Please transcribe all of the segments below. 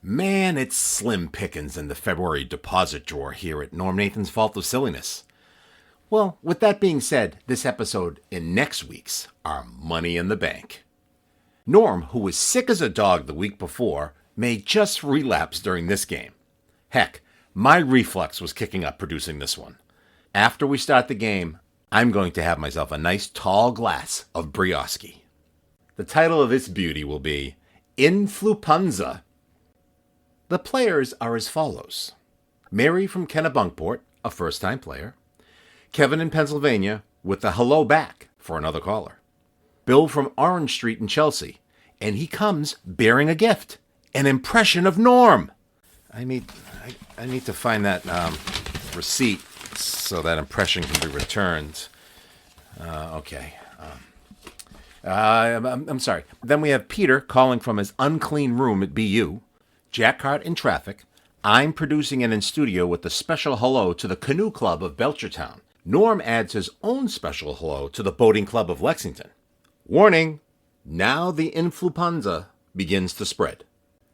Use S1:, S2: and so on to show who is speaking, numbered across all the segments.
S1: Man, it's slim pickings in the February deposit drawer here at Norm Nathan's Fault of Silliness. Well, with that being said, this episode and next week's are Money in the Bank. Norm, who was sick as a dog the week before, may just relapse during this game. Heck, my reflux was kicking up producing this one. After we start the game, I'm going to have myself a nice tall glass of Brioschi. The title of this beauty will be InfluPUNza. The players are as follows. Mary from Kennebunkport, a first-time player. Kevin in Pennsylvania with the hello back for another caller. Bill from Orange Street in Chelsea, and he comes bearing a gift, an impression of Norm. I need to find that receipt so that impression can be returned. Okay. I'm sorry. Then we have Peter calling from his unclean room at BU. Jack Harte in traffic. I'm producing and in studio with the special hello to the Canoe Club of Belchertown. Norm adds his own special hello to the Boating Club of Lexington. Warning! Now the InfluPUNza begins to spread.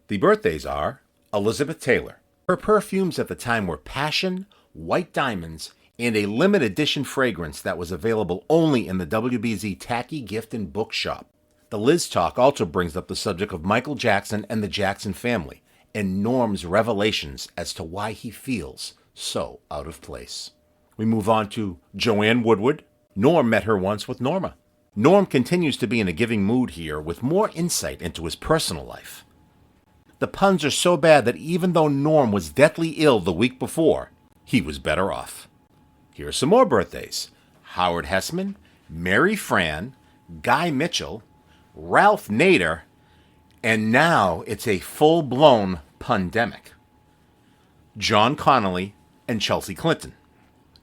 S1: The birthdays are Elizabeth Taylor. Her perfumes at the time were Passion, White Diamonds, and a limited edition fragrance that was available only in the WBZ Tacky gift and bookshop. The Liz Talk also brings up the subject of Michael Jackson and the Jackson family, and Norm's revelations as to why he feels so out of place. We move on to Joanne Woodward. Norm met her once with Norma. Norm continues to be in a giving mood here with more insight into his personal life. The puns are so bad that even though Norm was deathly ill the week before, he was better off. Here are some more birthdays. Howard Hesseman, Mary Frann, Guy Mitchell, Ralph Nader, and now it's a full-blown PUNdemic. John Connolly and Chelsea Clinton.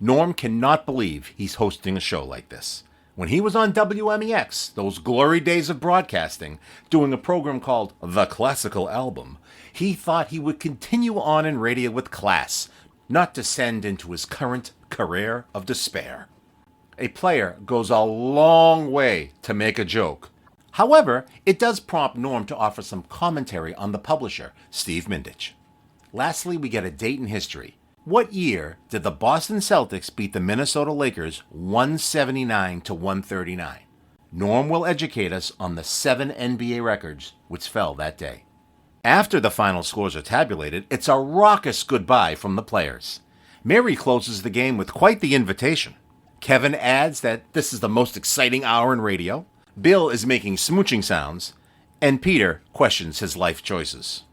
S1: Norm cannot believe he's hosting a show like this. When he was on WMEX, those glory days of broadcasting, doing a program called The Classical Album, he thought he would continue on in radio with class, not descend into his current career of despair. A player goes a long way to make a joke. However, it does prompt Norm to offer some commentary on the publisher, Steve Mindich. Lastly, we get a date in history. What year did the Boston Celtics beat the Minnesota Lakers 179-139? Norm will educate us on the 7 NBA records which fell that day. After the final scores are tabulated, it's a raucous goodbye from the players. Mary closes the game with quite the invitation. Kevin adds that this is the most exciting hour in radio. Bill is making smooching sounds, and Peter questions his life choices.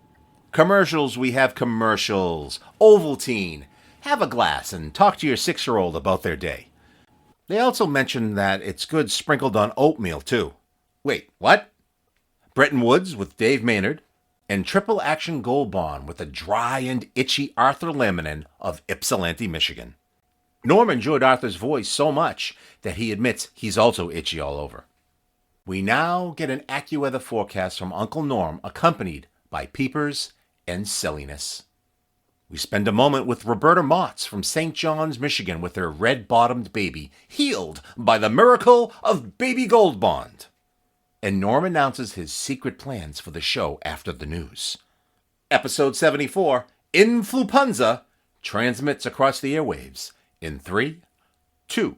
S1: Commercials, we have commercials. Ovaltine. Have a glass and talk to your 6-year-old about their day. They also mention that it's good sprinkled on oatmeal, too. Wait, what? Bretton Woods with Dave Maynard, and Triple Action Gold Bond with the dry and itchy Arthur Lemon of Ypsilanti, Michigan. Norm enjoyed Arthur's voice so much that he admits he's also itchy all over. We now get an AccuWeather forecast from Uncle Norm, accompanied by peepers and silliness. We spend a moment with Roberta Motz from St. John's, Michigan, with her red-bottomed baby, healed by the miracle of Baby Gold Bond. And Norm announces his secret plans for the show after the news. Episode 74, InfluPUNza, transmits across the airwaves in 3, 2,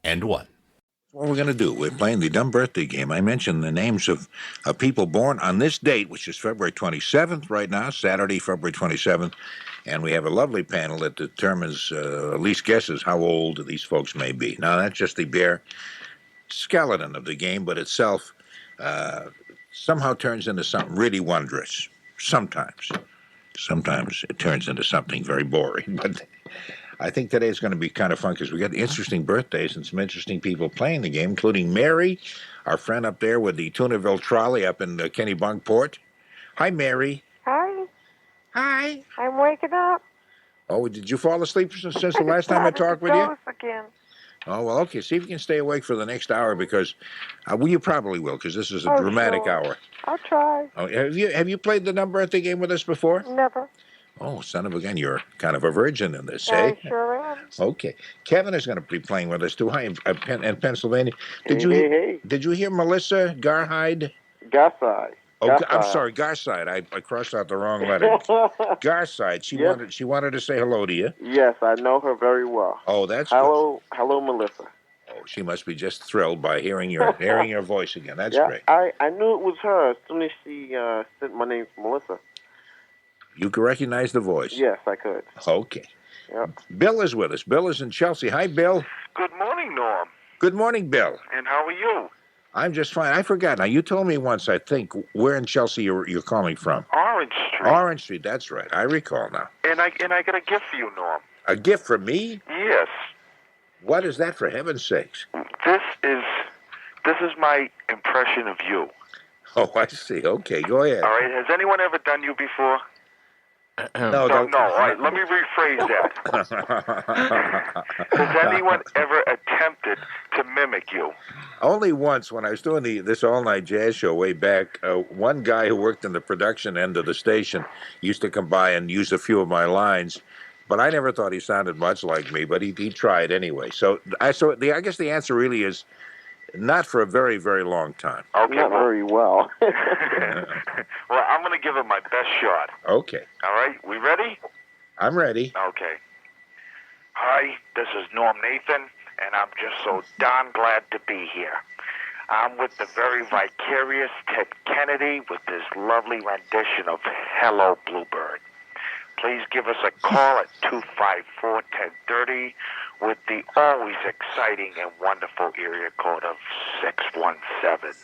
S1: and 1.
S2: What we're going to do, we're playing the dumb birthday game. I mentioned the names of people born on this date, which is February 27th right now, Saturday, February 27th. And we have a lovely panel that determines, at least guesses, how old these folks may be. Now, that's just the bare skeleton of the game, but itself somehow turns into something really wondrous. Sometimes. Sometimes it turns into something very boring. But I think today's going to be kind of fun because we got interesting birthdays and some interesting people playing the game, including Mary, our friend up there with the Tunaville trolley up in Kennebunkport. Hi, Mary.
S3: Hi.
S2: Hi.
S3: I'm waking up.
S2: Oh, did you fall asleep since the last time I talked with you?
S3: Again.
S2: Oh, well, okay. See if you can stay awake for the next hour because, well, you probably will because this is a dramatic
S3: sure.
S2: hour.
S3: I'll try.
S2: Oh, have you played the dumb birthday game with us before?
S3: Never.
S2: Oh, son of a gun, you're kind of a virgin in this,
S3: I
S2: eh?
S3: sure am.
S2: Okay. Kevin is going to be playing with us, too. Hi, in Pennsylvania. Did you hear Melissa Garhide?
S4: Gassai.
S2: Oh, I'm sorry, Garside. I crossed out the wrong letter. Garside.
S3: Yes.
S2: She wanted to say hello to you.
S3: Yes, I know her very well.
S2: Oh, that's
S3: hello, Melissa.
S2: good. Oh, she must be just thrilled by hearing your voice again. That's great.
S3: I knew it was her as soon as she said my name's Melissa.
S2: You can recognize the voice?
S3: Yes, I could.
S2: Okay.
S3: Yep.
S2: Bill is with us. Bill is in Chelsea. Hi, Bill.
S4: Good morning, Norm.
S2: Good morning, Bill.
S4: And how are you?
S2: I'm just fine. I forgot. Now, you told me once, I think, where in Chelsea you're calling from.
S4: Orange Street.
S2: Orange Street. That's right. I recall now.
S4: And I got a gift for you, Norm.
S2: A gift for me?
S4: Yes.
S2: What is that, for heaven's sakes?
S4: This is my impression of you.
S2: Oh, I see. Okay, go ahead.
S4: All right. Has anyone ever done you before?
S2: No.
S4: All right. Let me rephrase that. Has anyone ever attempted to mimic you?
S2: Only once, when I was doing this all-night jazz show way back, one guy who worked in the production end of the station used to come by and use a few of my lines, but I never thought he sounded much like me, but he tried anyway. So I guess the answer really is not for a very, very long time.
S3: Okay, not very well.
S4: Well, I'm going to give it my best shot.
S2: Okay.
S4: All right. We ready?
S2: I'm ready.
S4: Okay. Hi, this is Norm Nathan, and I'm just so darn glad to be here. I'm with the very vicarious Ted Kennedy with this lovely rendition of Hello, Bluebird. Please give us a call at 254-1030 with the always exciting and wonderful area code of 617.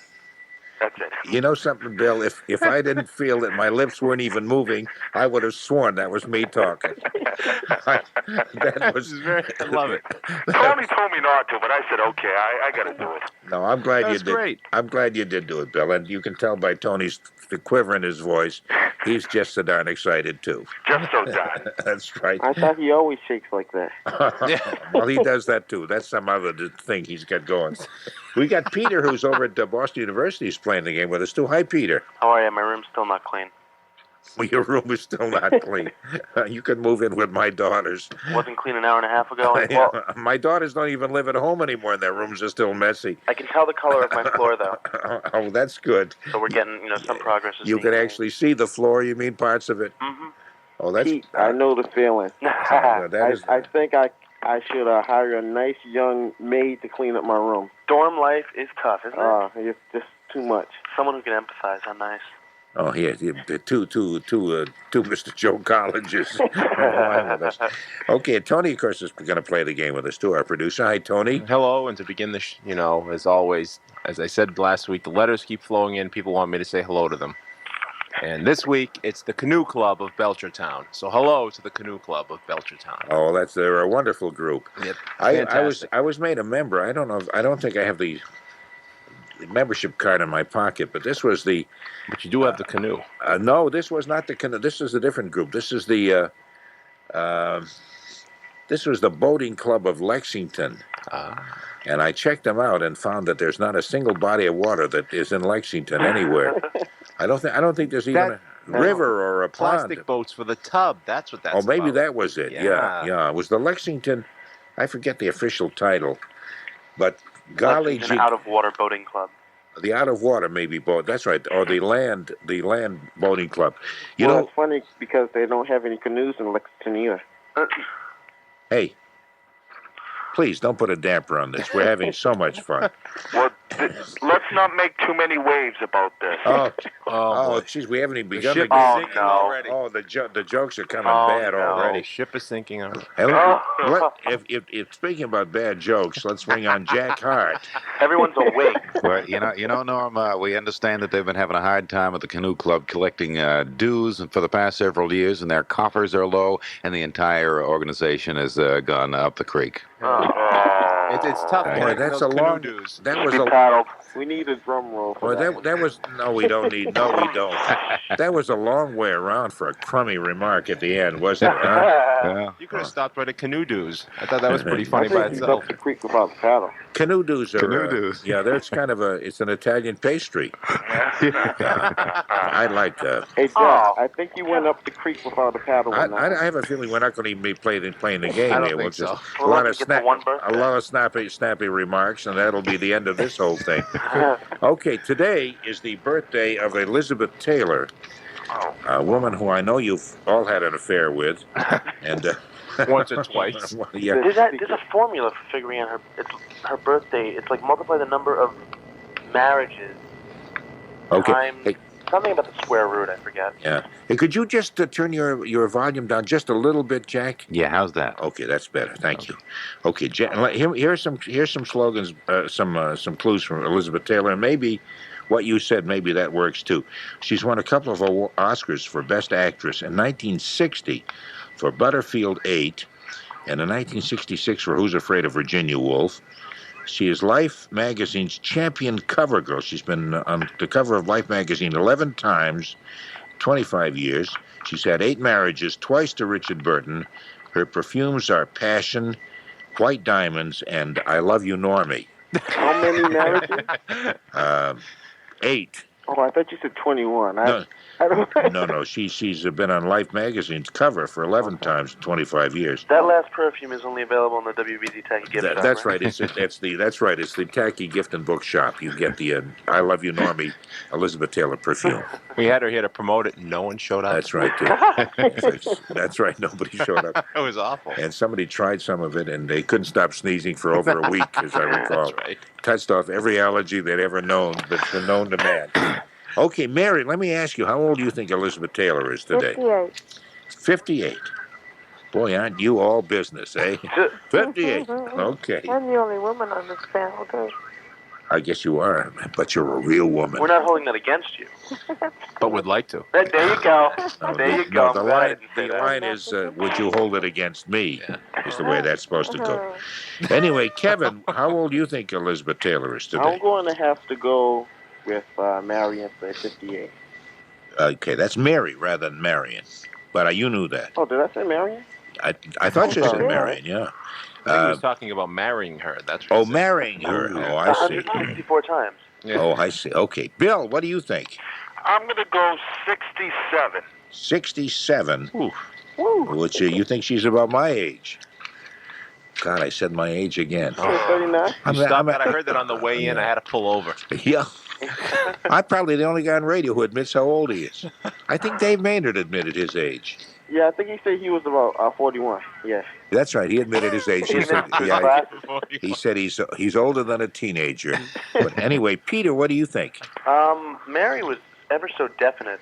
S4: That's it.
S2: You know something, Bill? If I didn't feel that my lips weren't even moving, I would have sworn that was me talking. I
S1: love it.
S4: Tony told me not to, but I said, okay, I got to do it.
S2: No, I'm glad you did.
S1: Great.
S2: I'm glad you did do it, Bill. And you can tell by Tony's the quiver in his voice, he's just so darn excited, too.
S4: Just so darn.
S2: That's right.
S3: I thought he always shakes like that.
S2: Well, he does that, too. That's some other thing he's got going. We got Peter, who's over at Boston University, is playing the game with us, too. Hi, Peter.
S5: How are you? My room's still not clean.
S2: Well, your room is still not clean. You can move in with my daughters.
S5: Wasn't clean an hour and a half ago.
S2: My daughters don't even live at home anymore, and their rooms are still messy.
S5: I can tell the color of my floor, though.
S2: Oh, that's good.
S5: So we're getting, some progress.
S2: You can actually see the floor, you mean, parts of it?
S5: Mm-hmm.
S2: Oh, that's...
S3: Pete, I know the feeling. I think I should hire a nice young maid to clean up my room.
S5: Dorm life is tough, isn't it?
S3: It's just too much.
S5: Someone who can empathize. How nice.
S2: Oh, yeah, two Mr. Joe Colleges. Okay, Tony, of course, is going to play the game with us, too, our producer. Hi, Tony.
S6: Hello, and to begin this, as always, as I said last week, the letters keep flowing in. People want me to say hello to them. And this week, it's the Canoe Club of Belchertown. So hello to the Canoe Club of Belchertown.
S2: Oh, they're a wonderful group.
S6: Yep,
S2: I was made a member. I don't think I have the membership card in my pocket, but this was the...
S6: But you do have the canoe.
S2: No, this was not the canoe. This is a different group. This is the... this was the Boating Club of Lexington. And I checked them out and found that there's not a single body of water that is in Lexington anywhere. I don't think there's even a river or a pond.
S6: Plastic boats for the tub. That's what that's
S2: Oh, maybe
S6: about.
S2: that was it. Yeah. It was the Lexington... I forget the official title, but... Golly gee,
S5: out-of-water boating club.
S2: The out-of-water maybe boat. That's right. Or the land boating club.
S3: It's funny because they don't have any canoes in Lexington either.
S2: Hey, please don't put a damper on this. We're having so much fun.
S4: Well, let's not make too many waves about this.
S2: Oh, geez, we haven't even begun.
S6: The ship is sinking already.
S2: Oh, the jokes are coming bad already.
S6: The ship is sinking already.
S2: If speaking about bad jokes, let's bring on Jack Harte.
S5: Everyone's awake.
S7: Well, Norm, we understand that they've been having a hard time at the Canoe Club collecting dues for the past several years, and their coffers are low, and the entire organization has gone up the creek.
S6: It's tough.
S2: Boy, that's a long. That was
S3: a. We need a drum roll.
S2: Boy, that was. No, we don't need. No, we don't. That was a long way around for a crummy remark at the end, wasn't it? Huh?
S7: Yeah.
S6: You could have stopped right at canoe dues. I thought that was pretty funny by
S3: he's
S6: itself.
S3: up the creek without the paddle.
S2: Canoe dues are
S7: Canoe dues.
S2: yeah, there's kind of it's an Italian pastry. I like
S3: Hey, Jack,
S5: Oh.
S3: I think you went up the creek without a paddle.
S2: I have a feeling we're not going to even be playing the game
S6: I don't
S2: here.
S6: think so.
S2: A lot of
S5: Get the one birthday.
S2: snappy remarks, and that'll be the end of this whole thing. Okay, today is the birthday of Elizabeth Taylor, a woman who I know you've all had an affair with, and
S6: Once or twice.
S2: yeah.
S5: There's a formula for figuring out her birthday. It's like multiply the number of marriages
S2: Okay.
S5: times
S2: Hey,
S5: something about the square root. I forget.
S2: yeah. Hey, could you just turn your volume down just a little bit, Jack?
S7: Yeah, how's that?
S2: Okay, that's better. Thank you. Okay, Jack. Here's some slogans, some clues from Elizabeth Taylor, and maybe what you said, maybe that works too. She's won a couple of Oscars for Best Actress in 1960 for Butterfield 8, and in 1966 for Who's Afraid of Virginia Woolf. She is Life magazine's champion cover girl. She's been on the cover of Life magazine 11 times, 25 years. She's had 8 marriages, twice to Richard Burton. Her perfumes are Passion, White Diamonds, and I Love You, Normie.
S3: How many marriages?
S2: 8.
S3: Oh, I thought you said 21.
S2: No.
S3: I don't
S2: No. She's been on Life magazine's cover for 11 times in 25 years.
S5: That last perfume is only available in the WBZ Tacky gift shop.
S2: That's right. It's the Tacky gift and book shop. You get the I Love You, Normie, Elizabeth Taylor perfume.
S6: We had her here to promote it, and no one showed up.
S2: That's right, too. That's right. Nobody showed up.
S6: It was awful.
S2: And somebody tried some of it, and they couldn't stop sneezing for over a week, as I recall.
S6: That's right.
S2: Touched off every allergy they'd ever known that's been known to man. Okay, Mary, let me ask you, how old do you think Elizabeth Taylor is today? 58. Boy, aren't you all business, eh? 58. Okay.
S8: I'm the only woman on this panel, too.
S2: I guess you are, but you're a real woman.
S5: We're not holding that against you.
S6: But would like to.
S5: There you go.
S2: No,
S5: There you go.
S2: No, the
S5: I'm glad I
S2: line,
S5: didn't say
S2: the
S5: that.
S2: line is, would you hold it against me? Is the way that's supposed to go.
S8: Uh-huh.
S2: Anyway, Kevin, how old do you think Elizabeth Taylor is today?
S3: I'm going to have to go with Marion for 58.
S2: Okay, that's Mary rather than Marion. But you knew that.
S3: Oh, did I say Marion?
S2: I thought you said
S3: Oh,
S2: Marion, yeah.
S6: I think he was talking about marrying her. That's what he said.
S2: Marrying her. Oh, I see.
S5: 164 times.
S6: Yeah.
S2: Oh, I see. Okay. Bill, what do you think?
S4: I'm going to go 67.
S2: 67. Which you think she's about my age? God, I said my age again.
S3: You said 39?
S6: I heard that on the way in. I had to pull over.
S2: Yeah. I'm probably the only guy on radio who admits how old he is. I think Dave Maynard admitted his age.
S3: Yeah, I think he said he was about 41. Yeah.
S2: That's right. He admitted his age. He said, he said he's older than a teenager. But anyway, Peter, what do you think?
S5: Mary was ever so definite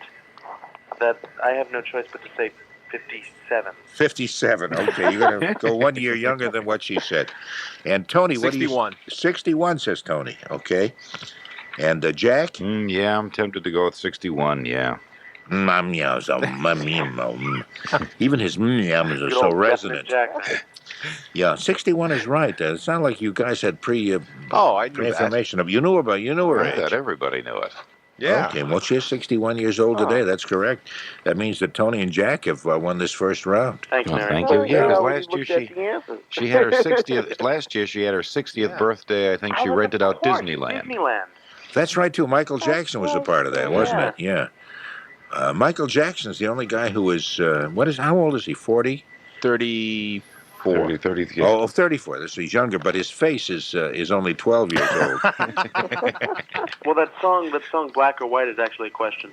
S5: that I have no choice but to say 57.
S2: 57. Okay, you're going to go 1 year younger than what she said. And Tony, what do you...
S6: 61.
S2: 61, says Tony. Okay. And Jack?
S7: Yeah, I'm tempted to go with 61, yeah.
S2: Even his yums are
S5: Good
S2: so
S5: old
S2: resonant.
S5: Jackson.
S2: Yeah, 61 is right. It sounded like you guys had
S6: I knew that.
S2: information. You knew her
S7: I thought
S2: age.
S7: everybody knew it.
S6: Yeah.
S2: Okay, well, she's 61 years old today. That's correct. That means that Tony and Jack have won this first round.
S5: Thanks,
S7: Oh,
S5: Mary.
S7: thank you. Yeah, because
S3: Well,
S7: last
S3: we
S7: year
S3: looked at the answers.
S7: she had her 60th. Last year she had her 60th birthday. I think she rented out Disneyland.
S5: Disneyland.
S2: That's right, too. Michael Jackson was a part of that, wasn't it? Yeah. Michael Jackson's the only guy who is, how old is he, 40?
S6: 34.
S7: 30, yeah.
S2: Oh, 34. So he's younger, but his face is only 12 years old.
S5: Well, that song Black or White is actually a question.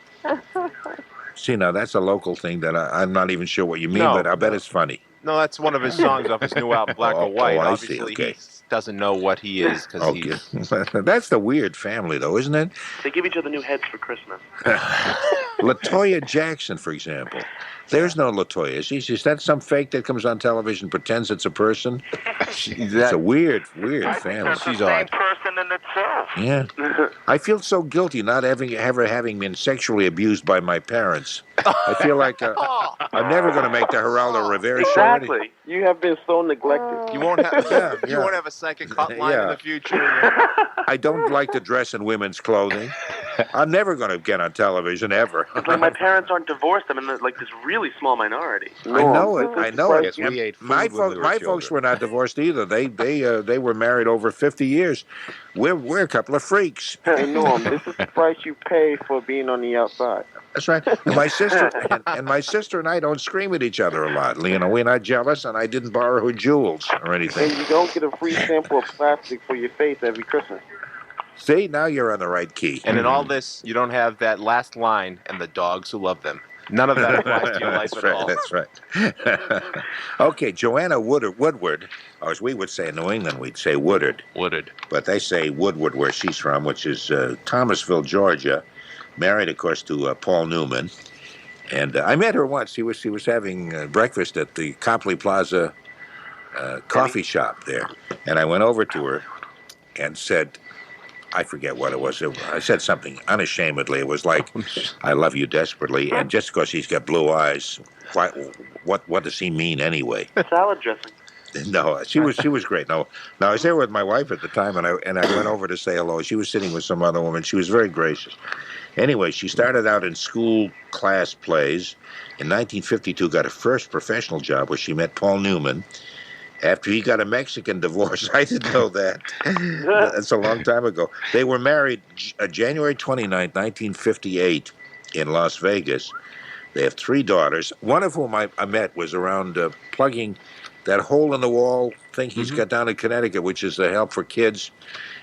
S2: See, now that's a local thing that I'm not even sure what you mean,
S6: No,
S2: but I bet it's funny.
S6: No, that's one of his songs off his new album, Black or White.
S2: I see,
S6: Obviously,
S2: okay.
S6: he doesn't know what he is because
S2: Okay. That's the weird family, though, isn't it?
S5: They give each other new heads for Christmas.
S2: LaToya Jackson, for example. There's no LaToya. Is that some fake that comes on television, pretends it's a person? It's a weird family.
S4: That's the same person in itself.
S2: Yeah. I feel so guilty not ever having been sexually abused by my parents. I feel like I'm never going to make the Geraldo Rivera show.
S5: Exactly.
S3: You have been so neglected.
S6: you won't have
S2: Yeah.
S6: you won't have a psychic hotline in
S2: Yeah.
S6: the future.
S2: I don't like to dress in women's clothing. I'm never going to get on television, ever.
S5: It's like my parents aren't divorced. I'm in like this really small minority.
S2: I know it. I know it.
S7: Yes, we ate food
S2: My,
S7: when we were
S2: my
S7: children.
S2: folks were not divorced either. They were married over 50 years. We're a couple of freaks.
S3: Hey, Norm, this is the price you pay for being on the outside.
S2: That's right. And my sister and my sister and I don't scream at each other a lot. You know, we're not jealous, and I didn't borrow her jewels or anything.
S3: And you don't get a free sample of plastic for your face every Christmas.
S2: See, now you're on the right key.
S6: And in all this, you don't have that last line, and the dogs who love them. None of that applies to your life
S2: That's
S6: at
S2: right.
S6: all.
S2: That's right. Okay, Joanne Woodward, or as we would say in New England, we'd say Woodard.
S6: Woodard.
S2: But they say Woodward where she's from, which is Thomasville, Georgia. Married, of course, to Paul Newman. And I met her once. She was having breakfast at the Copley Plaza coffee shop there. And I went over to her and said, I forget what it was. I said something unashamedly. It was like, I love you desperately. And just because he's got blue eyes, what does he mean anyway?
S5: Salad dressing.
S2: No, she was great. No, I was there with my wife at the time, and I went over to say hello. She was sitting with some other woman. She was very gracious. Anyway, she started out in school class plays. In 1952, got her first professional job where she met Paul Newman. After he got a Mexican divorce, I didn't know that. That's a long time ago. They were married January 29th, 1958, in Las Vegas. They have 3 daughters. One of whom I met was around plugging that hole in the wall thing he's got down in Connecticut, which is the help for kids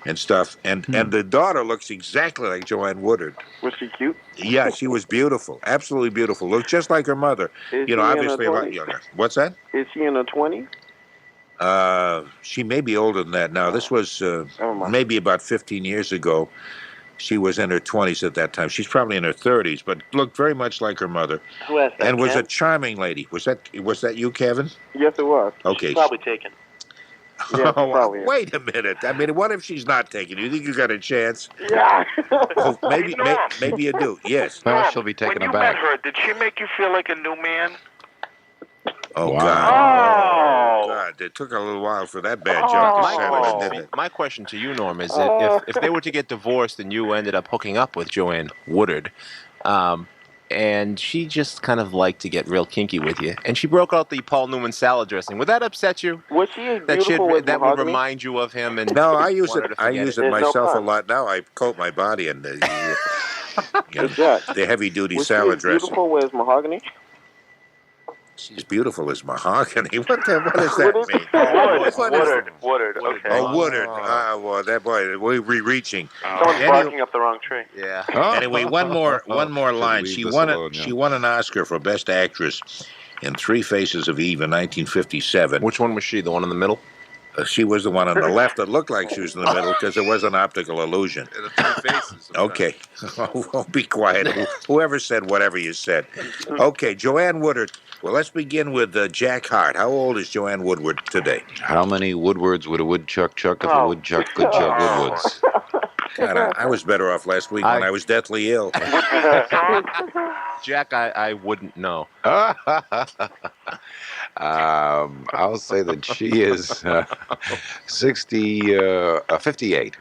S2: and stuff. And the daughter looks exactly like Joanne Woodward.
S3: Was she cute?
S2: Yeah, she was beautiful, absolutely beautiful. Looked just like her mother.
S3: Is
S2: You know,
S3: she in
S2: obviously
S3: her
S2: a lot
S3: 20s?
S2: younger. What's that?
S3: Is she in her 20s?
S2: She may be older than that now. This was maybe about 15 years ago. She was in her 20s at that time. She's probably in her 30s, but looked very much like her mother.
S5: Who asked that?
S2: And was a
S5: Ken?
S2: charming lady. Was that you, Kevin?
S3: Yes, it was.
S2: Okay.
S5: She's probably taken.
S3: Yeah, probably is.
S2: Wait a minute. I mean, what if she's not taking you? Think you got a chance?
S3: Yeah.
S2: Oh, maybe you do. Yes.
S7: Well, she'll be taken
S4: When you
S7: aback.
S4: met her, did she make you feel like a new man?
S2: Oh,
S7: Wow.
S2: God.
S4: Oh.
S2: God, it took a little while for that bad job to settle, didn't it?
S6: My question to you, Norm, is that if they were to get divorced and you ended up hooking up with Joanne Woodward, and she just kind of liked to get real kinky with you, and she broke out the Paul Newman salad dressing, would that upset you?
S3: Was she as
S6: That
S3: beautiful as
S6: that would
S3: mahogany?
S6: remind you of him? And
S2: No, I use
S6: wanted
S2: it.
S6: to
S2: I
S6: forget
S2: use it
S3: There's no
S2: myself a
S3: fun.
S2: lot now. I coat my body in the
S3: Exactly.
S2: the heavy-duty
S3: Was she
S2: salad
S3: as
S2: dressing.
S3: beautiful as mahogany?
S2: She's beautiful as mahogany. What does that
S3: What is
S2: mean?
S5: Woodard. Okay.
S2: Oh, Woodard. Well, that boy, we're reaching.
S5: Someone's barking up the wrong tree.
S6: Yeah.
S2: Anyway, one more line.
S7: leave
S2: She
S7: this
S2: won
S7: alone,
S2: it.
S7: yeah.
S2: She won an Oscar for Best Actress in 3 Faces of Eve in 1957.
S6: Which one was she? The one in the middle?
S2: She was the one on the left that looked like she was in the middle because it was an optical illusion. Okay. Oh, be quiet. Whoever said whatever you said. Okay, Joanne Woodward. Well, let's begin with Jack Harte. How old is Joanne Woodward today?
S7: How many Woodwards would a woodchuck chuck if a woodchuck could chuck Woodwards?
S2: God, I was better off last week when I was deathly ill.
S6: Jack, I wouldn't know.
S7: I'll say that she is 58.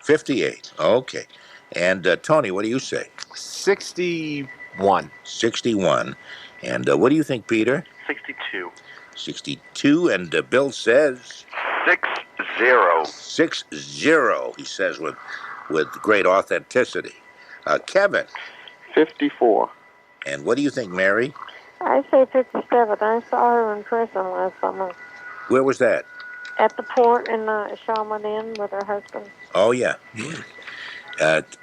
S2: 58. Okay. And Tony, what do you say?
S6: 61.
S2: 61. And what do you think, Peter?
S5: 62.
S2: 62. And Bill says
S4: 6-0.
S2: 60. He says with great authenticity. Kevin.
S3: 54.
S2: And what do you think, Mary?
S8: I say 57. I saw her in prison last summer
S2: Where was that?
S8: at the port in Shaman Inn with her husband.
S2: Oh, yeah.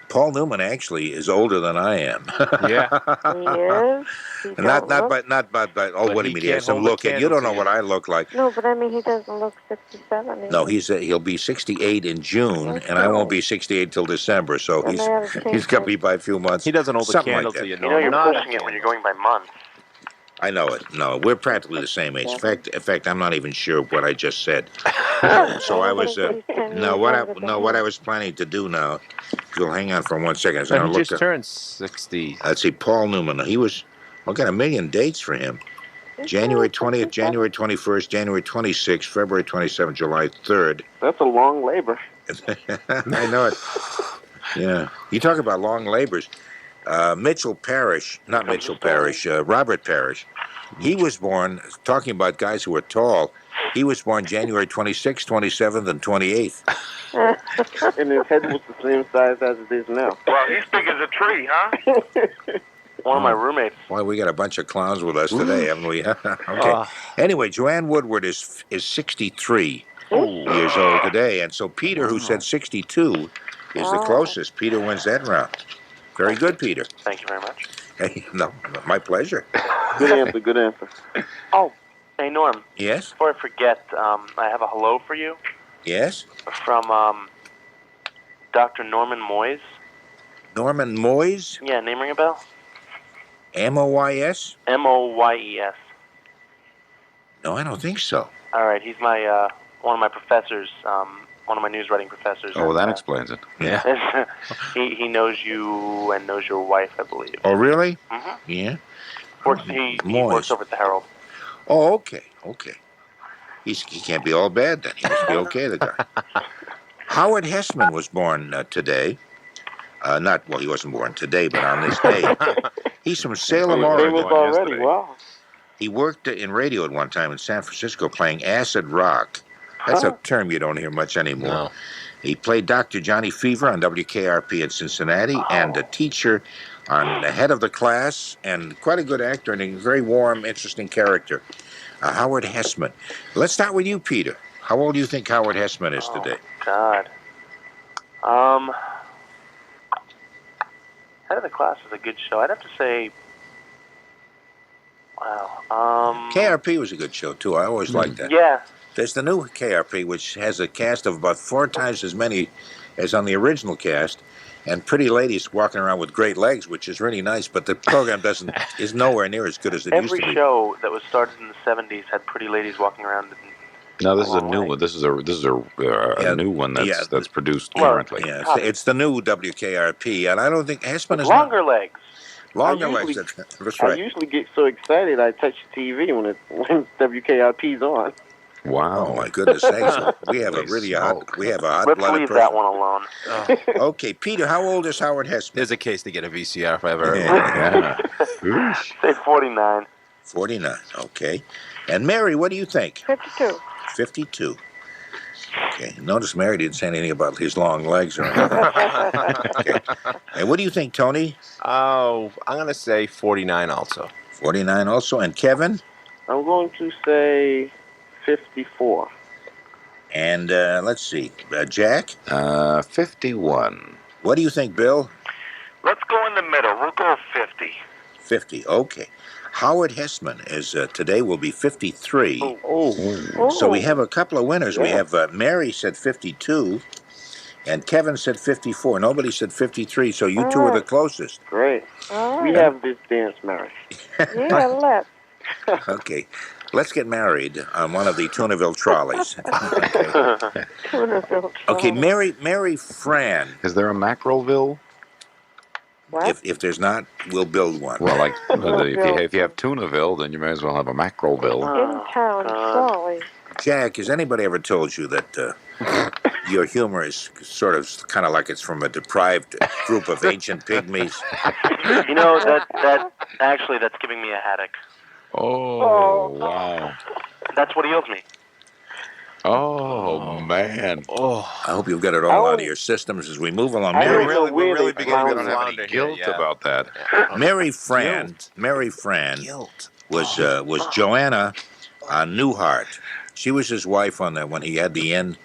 S2: Paul Newman actually is older than I am.
S6: Yeah.
S8: He is. He
S2: not
S8: don't look-
S2: by oh,
S6: But
S2: what do
S6: he
S2: you mean? He has
S6: can't
S2: some
S6: hold a
S2: look. You
S6: candle
S2: don't
S6: to
S2: know what
S6: you.
S2: I look like.
S8: No, but I mean, he doesn't look 67.
S2: No, he'll be 68 in June,
S8: That's
S2: and I won't
S8: right.
S2: be 68 till December. So
S8: And they have the same
S2: he's got
S8: thing.
S2: me by a few months.
S6: He doesn't hold a
S2: Something
S6: candle
S2: like
S6: to
S2: that.
S6: you,
S5: You know you're
S6: Norm.
S5: pushing it when you're going by months.
S2: I know it. No, we're practically the same age. In fact, I'm not even sure what I just said. So I was what I was planning to do now. If you'll hang on for 1 second. I was
S6: But
S2: gonna
S6: he
S2: look
S6: just
S2: up.
S6: turned 60.
S2: Let's see, Paul Newman. He was. I got a million dates for him. January 20th, January 21st, January 26th, February 27th, July 3rd.
S3: That's a long labor.
S2: I know it. Yeah. You talk about long labors. Robert Parrish, he was born, talking about guys who were tall, he was born January 26th, 27th, and 28th.
S3: And his head was the same size as it is now.
S4: Well, he's big as a tree, huh?
S5: One of my roommates.
S2: Well, we got a bunch of clowns with us today, haven't we? Okay. Anyway, Joanne Woodward is 63 years old today, and so Peter, who said 62, is the closest. Peter wins that round. Very good, Peter.
S5: Thank you very much.
S2: Hey, no, my pleasure.
S3: Good answer, good answer.
S5: Oh, hey, Norm.
S2: Yes?
S5: Before I forget, I have a hello for you
S2: Yes?
S5: from Dr. Norman Moyes.
S2: Norman Moyes?
S5: Yeah, name ring a bell?
S2: M-O-Y-S?
S5: Moyes.
S2: No, I don't think so.
S5: All right, he's my one of my professors, one of my news writing professors.
S7: Oh, that explains it.
S2: Yeah.
S5: he knows you and knows your wife, I believe.
S2: Oh, really?
S5: Mm-hmm.
S2: Yeah.
S5: He works over at the Herald.
S2: Oh, okay. He can't be all bad then. He must be okay, the guy. Howard Hesseman was born today. He wasn't born today, but on this day. He's from Salem, Oregon.
S3: Famous already, wow.
S2: He worked in radio at one time in San Francisco playing acid rock. That's a term you don't hear much anymore.
S6: No.
S2: He played Dr. Johnny Fever on WKRP in Cincinnati and a teacher on the head of the class, and quite a good actor and a very warm, interesting character. Howard Hesseman. Let's start with you, Peter. How old do you think Howard Hesseman is today?
S5: God. Head of the Class is a good show. I'd have to say, wow.
S2: KRP was a good show, too. I always liked that.
S5: Yeah.
S2: There's the new KRP, which has a cast of about 4 times as many as on the original cast, and pretty ladies walking around with great legs, which is really nice, but the program is nowhere near as good as it used to be.
S5: Every show that was started in the 70s had pretty ladies walking around.
S7: No, this is a new one. This is a new one that's produced currently.
S2: Yeah, it's the new WKRP, and I don't think Hesseman is
S5: longer legs.
S2: Longer legs. That's right.
S3: I usually get so excited I touch the TV when WKRP's on.
S7: Wow!
S2: Oh my goodness sakes! We have a hot
S5: Let's
S2: blooded
S5: leave
S2: person.
S5: that one alone.
S2: Okay, Peter, how old is Howard Hesseman?
S6: There's a case to get a VCR if I ever heard
S5: Say 49.
S2: 49. Okay, and Mary, what do you think?
S8: 52.
S2: 52. Okay. Notice Mary didn't say anything about his long legs or anything. Okay. And what do you think, Tony?
S6: Oh, I'm going to say 49 also.
S2: 49 also. And Kevin?
S3: I'm going to say 54.
S2: And let's see. Jack?
S7: 51.
S2: What do you think, Bill?
S4: Let's go in the middle. We'll go 50.
S2: 50. Okay. Howard Hesseman today will be 53. So we have a couple of winners. We have Mary said 52, and Kevin said 54. Nobody said 53, so you two are the closest.
S3: Great. We have this dance, Mary.
S8: Yeah, let's.
S2: Okay. Let's get married on one of the Tunaville trolleys. Okay, Mary Frann.
S7: Is there a Macroville?
S8: What?
S2: If there's not, we'll build one.
S7: Well, like if you have Tunaville, then you may as well have a Macroville.
S8: In town, trolley.
S2: Jack, has anybody ever told you that your humor is sort of kind of like it's from a deprived group of ancient pygmies?
S5: You know, that's giving me a headache.
S7: Oh, wow.
S5: That's what heals me.
S7: Oh, man.
S6: Oh,
S2: I hope you've got it all out of your systems as we move along.
S3: We're
S6: really beginning to
S7: I don't have any guilt about that.
S2: Mary Frann was Joanna Newhart. She was his wife on that when he had the inn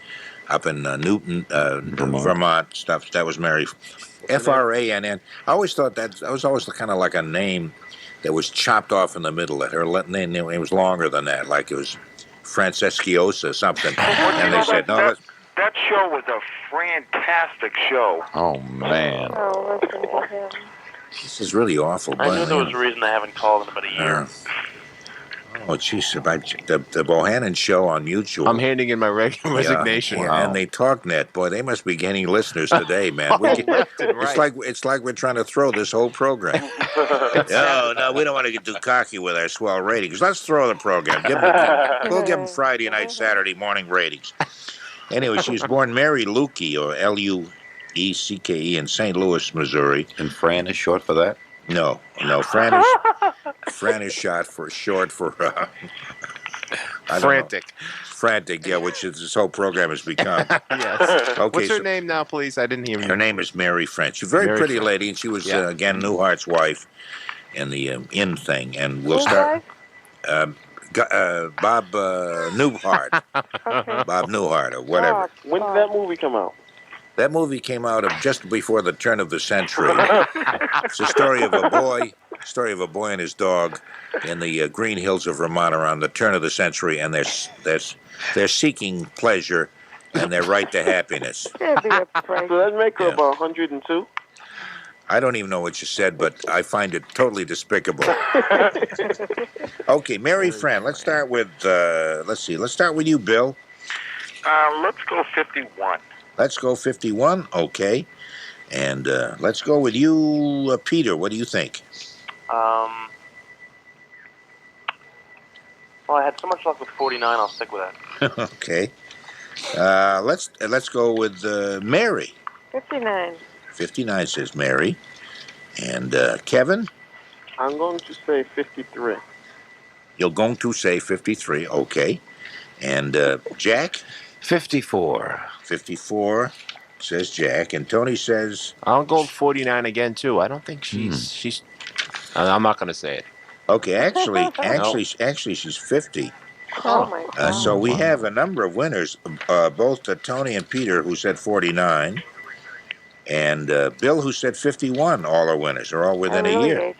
S2: up in Newton, Vermont stuff. That was Mary. Frann. I always thought that was always kind of like a name that was chopped off in the middle. That her name was longer than that, like it was Francesciosa something. And they said, no,
S4: that show was a fantastic show.
S7: Oh, man.
S8: Oh, listen to him.
S2: this is really awful.
S5: I knew there was a reason I haven't called in about a year.
S2: Oh, jeez, the Bohannon show on YouTube.
S6: I'm handing in my resignation.
S2: Yeah, wow. And they talk net. Boy, they must be gaining listeners today, man. It's like we're trying to throw this whole program. No, we don't want to get too cocky with our swell ratings. Let's throw the program. We'll give them Friday night, Saturday morning ratings. Anyway, she was born Mary Lukey, or E-C-K-E in St. Louis, Missouri.
S7: And Frann is short for that?
S2: No, Frann is short for
S6: Frantic.
S2: Frantic, yeah, which is this whole program has become.
S6: Yes.
S2: Okay,
S6: What's her name now, please? I didn't hear
S2: Her name is Mary Frann. She's a very pretty lady, and she was, again, Newhart's wife in the Inn thing. And we'll start... Bob Newhart.
S8: Okay.
S2: Bob Newhart, or whatever.
S3: When did that movie come out?
S2: That movie came out just before the turn of the century. It's a story of a boy and his dog in the green hills of Vermont around the turn of the century, and they're seeking pleasure and their right to happiness.
S8: That'd be a break.
S3: So that make her about 102?
S2: I don't even know what you said, but I find it totally despicable. Okay, Mary Frann, let's start with, let's start with you, Bill.
S4: Let's go 51.
S2: Let's go 51, okay. And let's go with you, Peter. What do you think?
S5: Well, I had so much luck with 49. I'll stick with that.
S2: Okay. Let's go with Mary.
S8: 59.
S2: 59 says Mary. And Kevin?
S3: I'm going to say 53.
S2: You're going to say 53, okay. And Jack?
S7: 54.
S2: 54 says Jack. And Tony says?
S6: I'll go 49 again, too. I don't think she's... I'm not going to say it.
S2: Okay, actually, she's 50.
S8: Oh, my God.
S2: So we have a number of winners, both Tony and Peter, who said 49. And Bill, who said 51, all are winners. They're all within a year.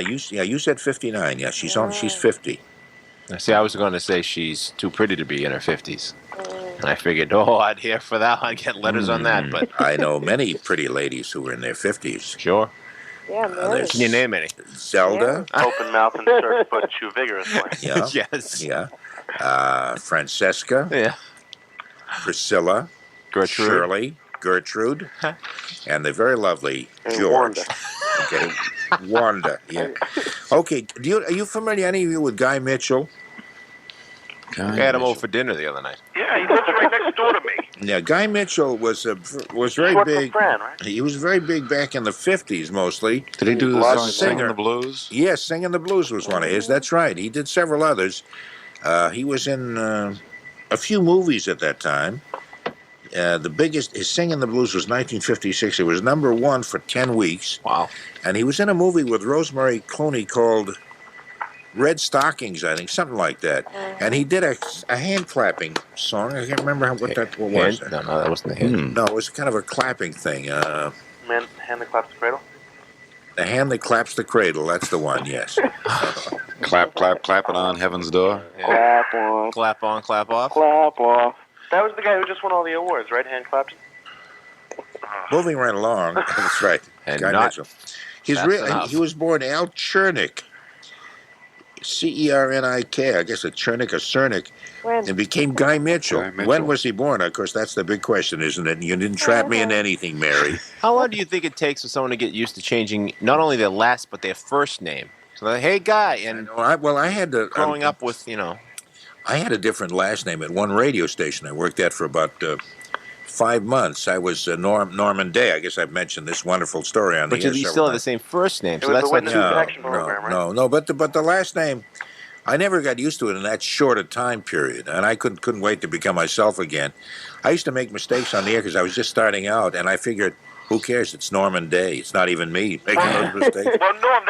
S2: You said 59. Yeah, she's 50.
S6: See, I was going to say she's too pretty to be in her 50s. And I figured, I'd hear for that. I'd get letters on that. But
S2: I know many pretty ladies who are in their 50s.
S6: Sure.
S8: Yeah, Mary.
S6: Can you name any?
S2: Zelda.
S5: Open mouth and insert foot chew vigorously.
S2: Yeah.
S6: Yes.
S2: Yeah. Francesca.
S6: Yeah.
S2: Priscilla.
S6: Gertrude.
S2: Shirley. Gertrude. And the very lovely
S3: And
S2: George.
S3: Wanda.
S2: Okay. Wanda. Yeah. Okay. Are you familiar, any of you, with Guy Mitchell?
S6: I had him over for dinner the other night.
S4: Yeah, he lives right next door to me.
S2: Yeah, Guy Mitchell was very
S5: Short
S2: big.
S5: for Frann, right?
S2: He was very big back in the 50s, mostly.
S7: Did he do the
S2: Was a
S7: song Singing
S2: singer.
S7: the Blues?
S2: Yes, Singing the Blues was one of his. That's right. He did several others. He was in a few movies at that time. The biggest, his Singing the Blues was 1956. It was #1 for 10 weeks.
S6: Wow.
S2: And he was in a movie with Rosemary Clooney called Red Stockings, I think, something like that. And he did a hand clapping song. I can't remember what that was.
S6: No, that wasn't the hint.
S2: No, it was kind of a clapping thing.
S5: Man, hand that claps the cradle.
S2: The hand that claps the cradle, that's the one, yes.
S7: Clap, clap, clapping on heaven's door.
S6: Yeah.
S3: Clap on.
S6: Clap on, clap off.
S3: Clap off.
S5: That was the guy who just won all the awards, right? Hand claps.
S2: Moving right along, that's right.
S6: And
S2: Guy
S6: not
S2: Mitchell.
S6: enough.
S2: He was born Al Chernick, Cernik, I guess a Chernick or Cernick,
S8: When?
S2: and became Guy Mitchell.
S7: Guy Mitchell.
S2: When was he born? Of course, that's the big question, isn't it? You didn't trap me in anything, Mary.
S6: How long do you think it takes for someone to get used to changing not only their last, but their first name? So, like, hey, Guy, and
S2: I had to
S6: growing up with,
S2: I had a different last name at one radio station I worked at for about 5 months. I was Norman Day. I guess I've mentioned this wonderful story on
S6: but
S2: the air
S6: you still
S2: several
S6: have the
S2: times.
S6: same first name.
S5: It
S6: So
S5: was
S6: that's
S5: the
S6: what
S5: Witness Protection Program, right?
S2: No, but the last name, I never got used to it in that short a time period, and I couldn't wait to become myself again. I used to make mistakes on the air because I was just starting out, and I figured, who cares? It's Norman Day. It's not even me making those mistakes.
S4: Well, Norm,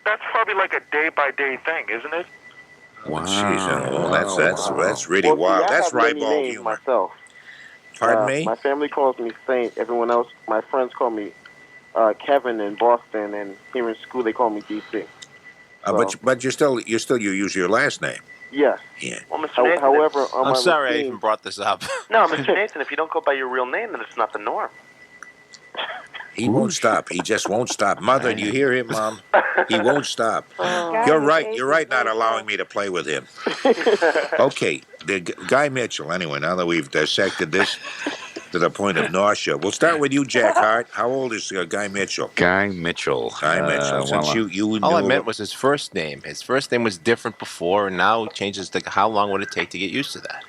S4: that's probably like a day-by-day thing, isn't it?
S2: Wow. Jeez, that's really
S3: Well, see,
S2: wild.
S3: I
S2: That's
S3: have many
S2: ribald
S3: names
S2: humor.
S3: myself.
S2: Pardon me?
S3: My family calls me Saint. Everyone else, my friends call me Kevin in Boston, and here in school they call me DC.
S2: But you use your last name.
S3: Yes.
S2: Yeah.
S5: Well, Mr. Nathan,
S3: However, on
S6: I'm
S3: my
S6: sorry I
S3: routine-
S6: even brought this up.
S5: no, Mr. Nathan, if you don't go by your real name, then it's not the norm.
S2: He won't stop. He just won't stop. Mother, do you hear him, Mom? He won't stop.
S8: Guy
S2: You're right.
S8: Mitchell.
S2: You're right not allowing me to play with him. Okay, Guy Mitchell. Anyway, now that we've dissected this to the point of nausea, we'll start with you, Jack Harte. How old is Guy Mitchell?
S7: Guy Mitchell.
S2: Guy Mitchell. Since
S7: well,
S2: you
S6: All I
S2: knew-
S6: meant was his first name. His first name was different before, and now it changes. How long would it take to get used to that?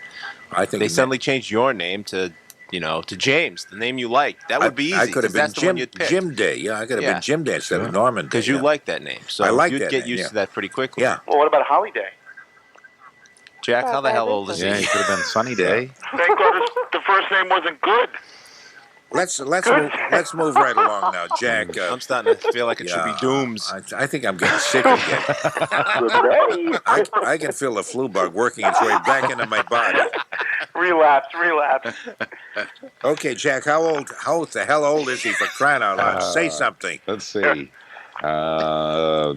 S2: I think
S6: They suddenly changed your name to to James, the name you like. That would be easy.
S2: I could have been
S6: that's the one you'd pick.
S2: Jim Day. Yeah, I could have been Jim Day instead of Norman Day.
S6: Because you like that name. So
S2: I like
S6: you'd
S2: that
S6: get
S2: name,
S6: used to that pretty quickly.
S2: Yeah.
S5: Well, what about Holly Day?
S6: Jack, how the hell old is he?
S7: Yeah, he could have been Sunny Day.
S4: Thank God the first name wasn't good.
S2: Let's move right along now, Jack.
S6: I'm starting to feel like it should be Dooms.
S2: I think I'm getting sick again. I can feel the flu bug working its way back into my body.
S5: Relapse.
S2: Okay, Jack, how the hell old is he, for crying out loud? Say something.
S7: Let's see.
S2: Oh,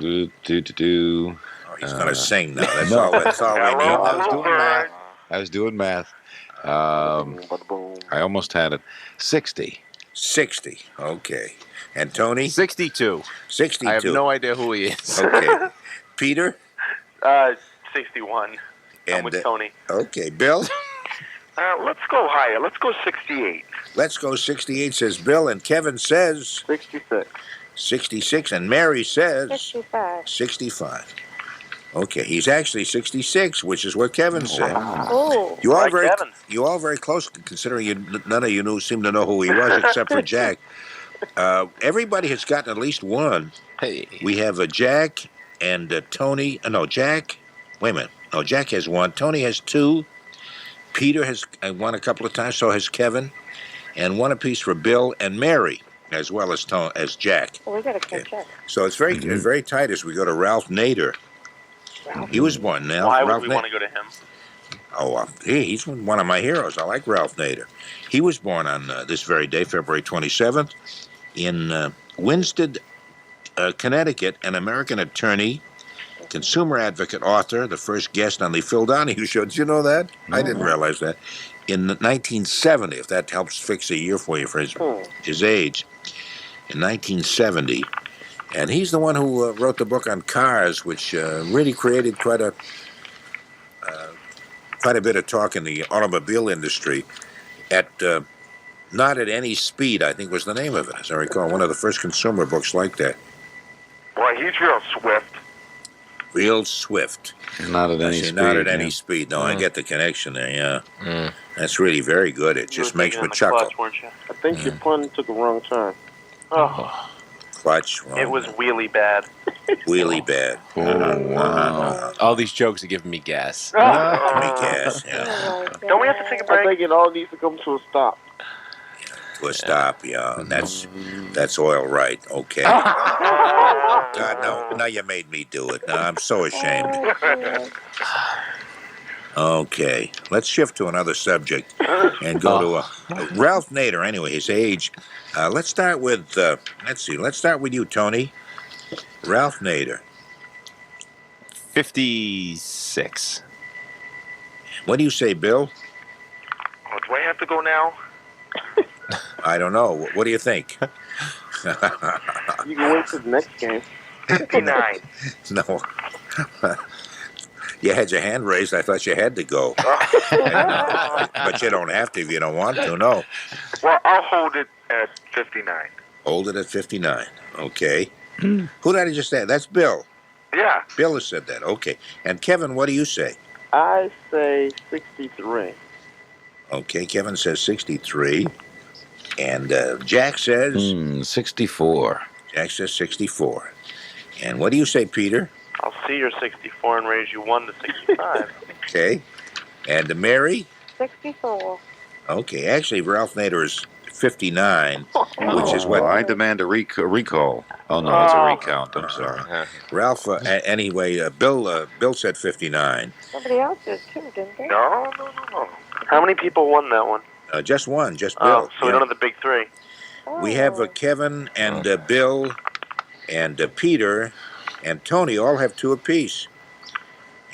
S2: he's going to sing now. That's all we need.
S7: I was doing math. I almost had it. 60.
S2: 60. Okay. And Tony?
S6: 62.
S2: 62.
S6: I have no idea who he is.
S2: Okay. Peter?
S5: 61.
S2: And,
S5: I'm with Tony.
S2: Okay. Bill?
S4: Let's go higher. Let's go 68.
S2: Let's go 68, says Bill. And Kevin says?
S3: 66.
S2: 66. And Mary says?
S8: 65.
S2: 65. Okay, he's actually 66, which is what Kevin said.
S8: Oh.
S2: You all
S5: Kevin.
S2: very close, considering none of you seem to know who he was except for Jack. Everybody has gotten at least one.
S6: Hey.
S2: We have a Jack and Tony. No, Jack. Wait a minute. No, Jack has one. Tony has two. Peter has won a couple of times. So has Kevin, and one apiece for Bill and Mary, as well as Jack.
S8: Well, we got to catch up.
S2: So it's very tight as we go to Ralph Nader. He was born now.
S5: Why would we want to go to him?
S2: Oh, he's one of my heroes. I like Ralph Nader. He was born on this very day, February 27th, in Winsted, Connecticut, an American attorney, consumer advocate, author, the first guest on the Phil Donahue Show. Did you know that? I didn't realize that. In 1970, if that helps fix a year for you for his age, in 1970. And he's the one who wrote the book on cars, which really created quite a bit of talk in the automobile industry. Not at Any Speed, I think was the name of it, as I recall. One of the first consumer books like that.
S4: Boy, he's real swift.
S2: Real swift.
S7: Not at any speed.
S2: Not at any speed. No, I get the connection there, yeah. That's really very good. It just makes me chuckle.
S5: Clutch, weren't you?
S3: I think your pun took a wrong turn.
S5: Oh.
S2: Clutch.
S5: It was wheelie bad.
S2: Wheelie bad.
S7: Oh, wow.
S6: All these jokes are giving me gas.
S2: Me gas, yeah.
S8: Oh, my
S5: Don't we have to take a
S3: I
S5: break?
S3: think it all needs to come to a stop.
S2: To a stop, yeah. That's oil right. Okay. God, no. Now you made me do it. Now I'm so ashamed. Okay. Let's shift to another subject and go to Ralph Nader. Anyway, his age. Let's start with, let's start with you, Tony. Ralph Nader.
S6: 56.
S2: What do you say, Bill?
S4: Oh, do I have to go now?
S2: I don't know. What do you think?
S3: You can wait till the next game.
S4: 59.
S2: No. You had your hand raised. I thought you had to go. But you don't have to if you don't want to, no.
S4: Well, I'll hold it at 59.
S2: Hold it at 59. Okay. Who did I just say? That's Bill.
S4: Yeah.
S2: Bill has said that. Okay. And Kevin, what do you say?
S3: I say 63.
S2: Okay, Kevin says 63. And Jack says?
S7: 64.
S2: Jack says 64. And what do you say, Peter?
S5: I'll see your 64 and raise you 1 to 65.
S2: Okay. And Mary?
S8: 64.
S2: Okay. Actually, Ralph Nader is 59, which is what...
S7: I demand a recall. Oh, no, it's a recount. I'm sorry.
S2: Ralph, anyway, Bill said 59.
S8: Somebody else did too, didn't they?
S4: No.
S5: How many people won that one?
S2: Just one, just Bill.
S5: Oh, so we don't have the big three.
S2: We have Kevin and Bill and Peter and Tony all have 2 apiece.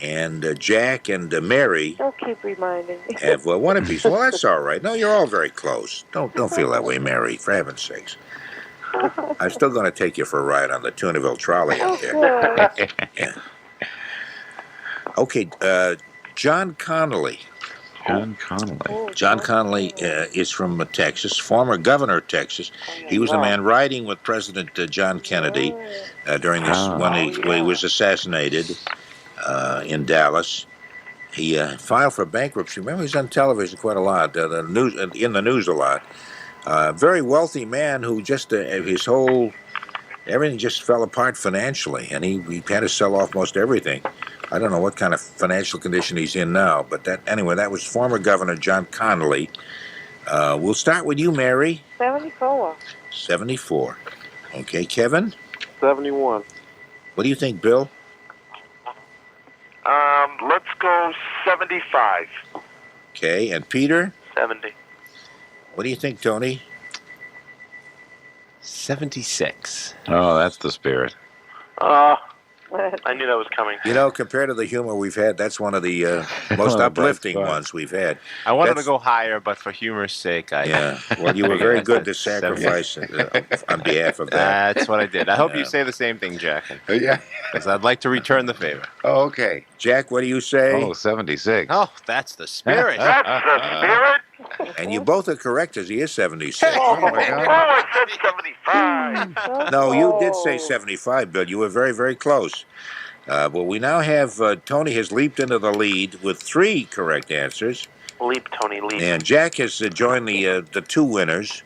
S2: And Jack and Mary
S8: Don't keep reminding me.
S2: have 1 apiece. Well, that's all right. No, you're all very close. Don't feel that way, Mary, for heaven's sakes. I'm still going to take you for a ride on the Tunaville trolley out there. Yeah. Okay, John Connolly.
S7: John Connolly.
S2: John Connolly is from Texas, former governor of Texas. He was the man riding with President John Kennedy during this when he was assassinated in Dallas. He filed for bankruptcy. Remember, he's on television quite a lot, the news, in the news a lot. Very wealthy man who just everything just fell apart financially, and he had to sell off most everything. I don't know what kind of financial condition he's in now, but that was former Governor John Connolly. We'll start with you, Mary.
S8: 74.
S2: 74. Okay, Kevin?
S3: 71.
S2: What do you think, Bill?
S4: Let's go 75.
S2: Okay, and Peter?
S5: 70.
S2: What do you think, Tony?
S6: 76.
S7: Oh, that's the spirit.
S5: I knew that was coming.
S2: You know, compared to the humor we've had, that's one of the most uplifting ones we've had.
S6: I wanted to go higher, but for humor's sake,
S2: Yeah, well, you were very good to sacrifice on behalf of that.
S6: That's what I did. I hope you say the same thing, Jack.
S2: Yeah.
S6: Because I'd like to return the favor.
S2: Okay. Jack, what do you say?
S7: Oh, 76.
S6: Oh, that's the spirit.
S4: That's the spirit.
S2: And you both are correct, as he is 76.
S4: Oh, I said 75.
S2: No, you did say 75, Bill. You were very, very close. Well, we now have Tony has leaped into the lead with 3 correct answers.
S5: Leap, Tony, leap.
S2: And Jack has joined the 2 winners.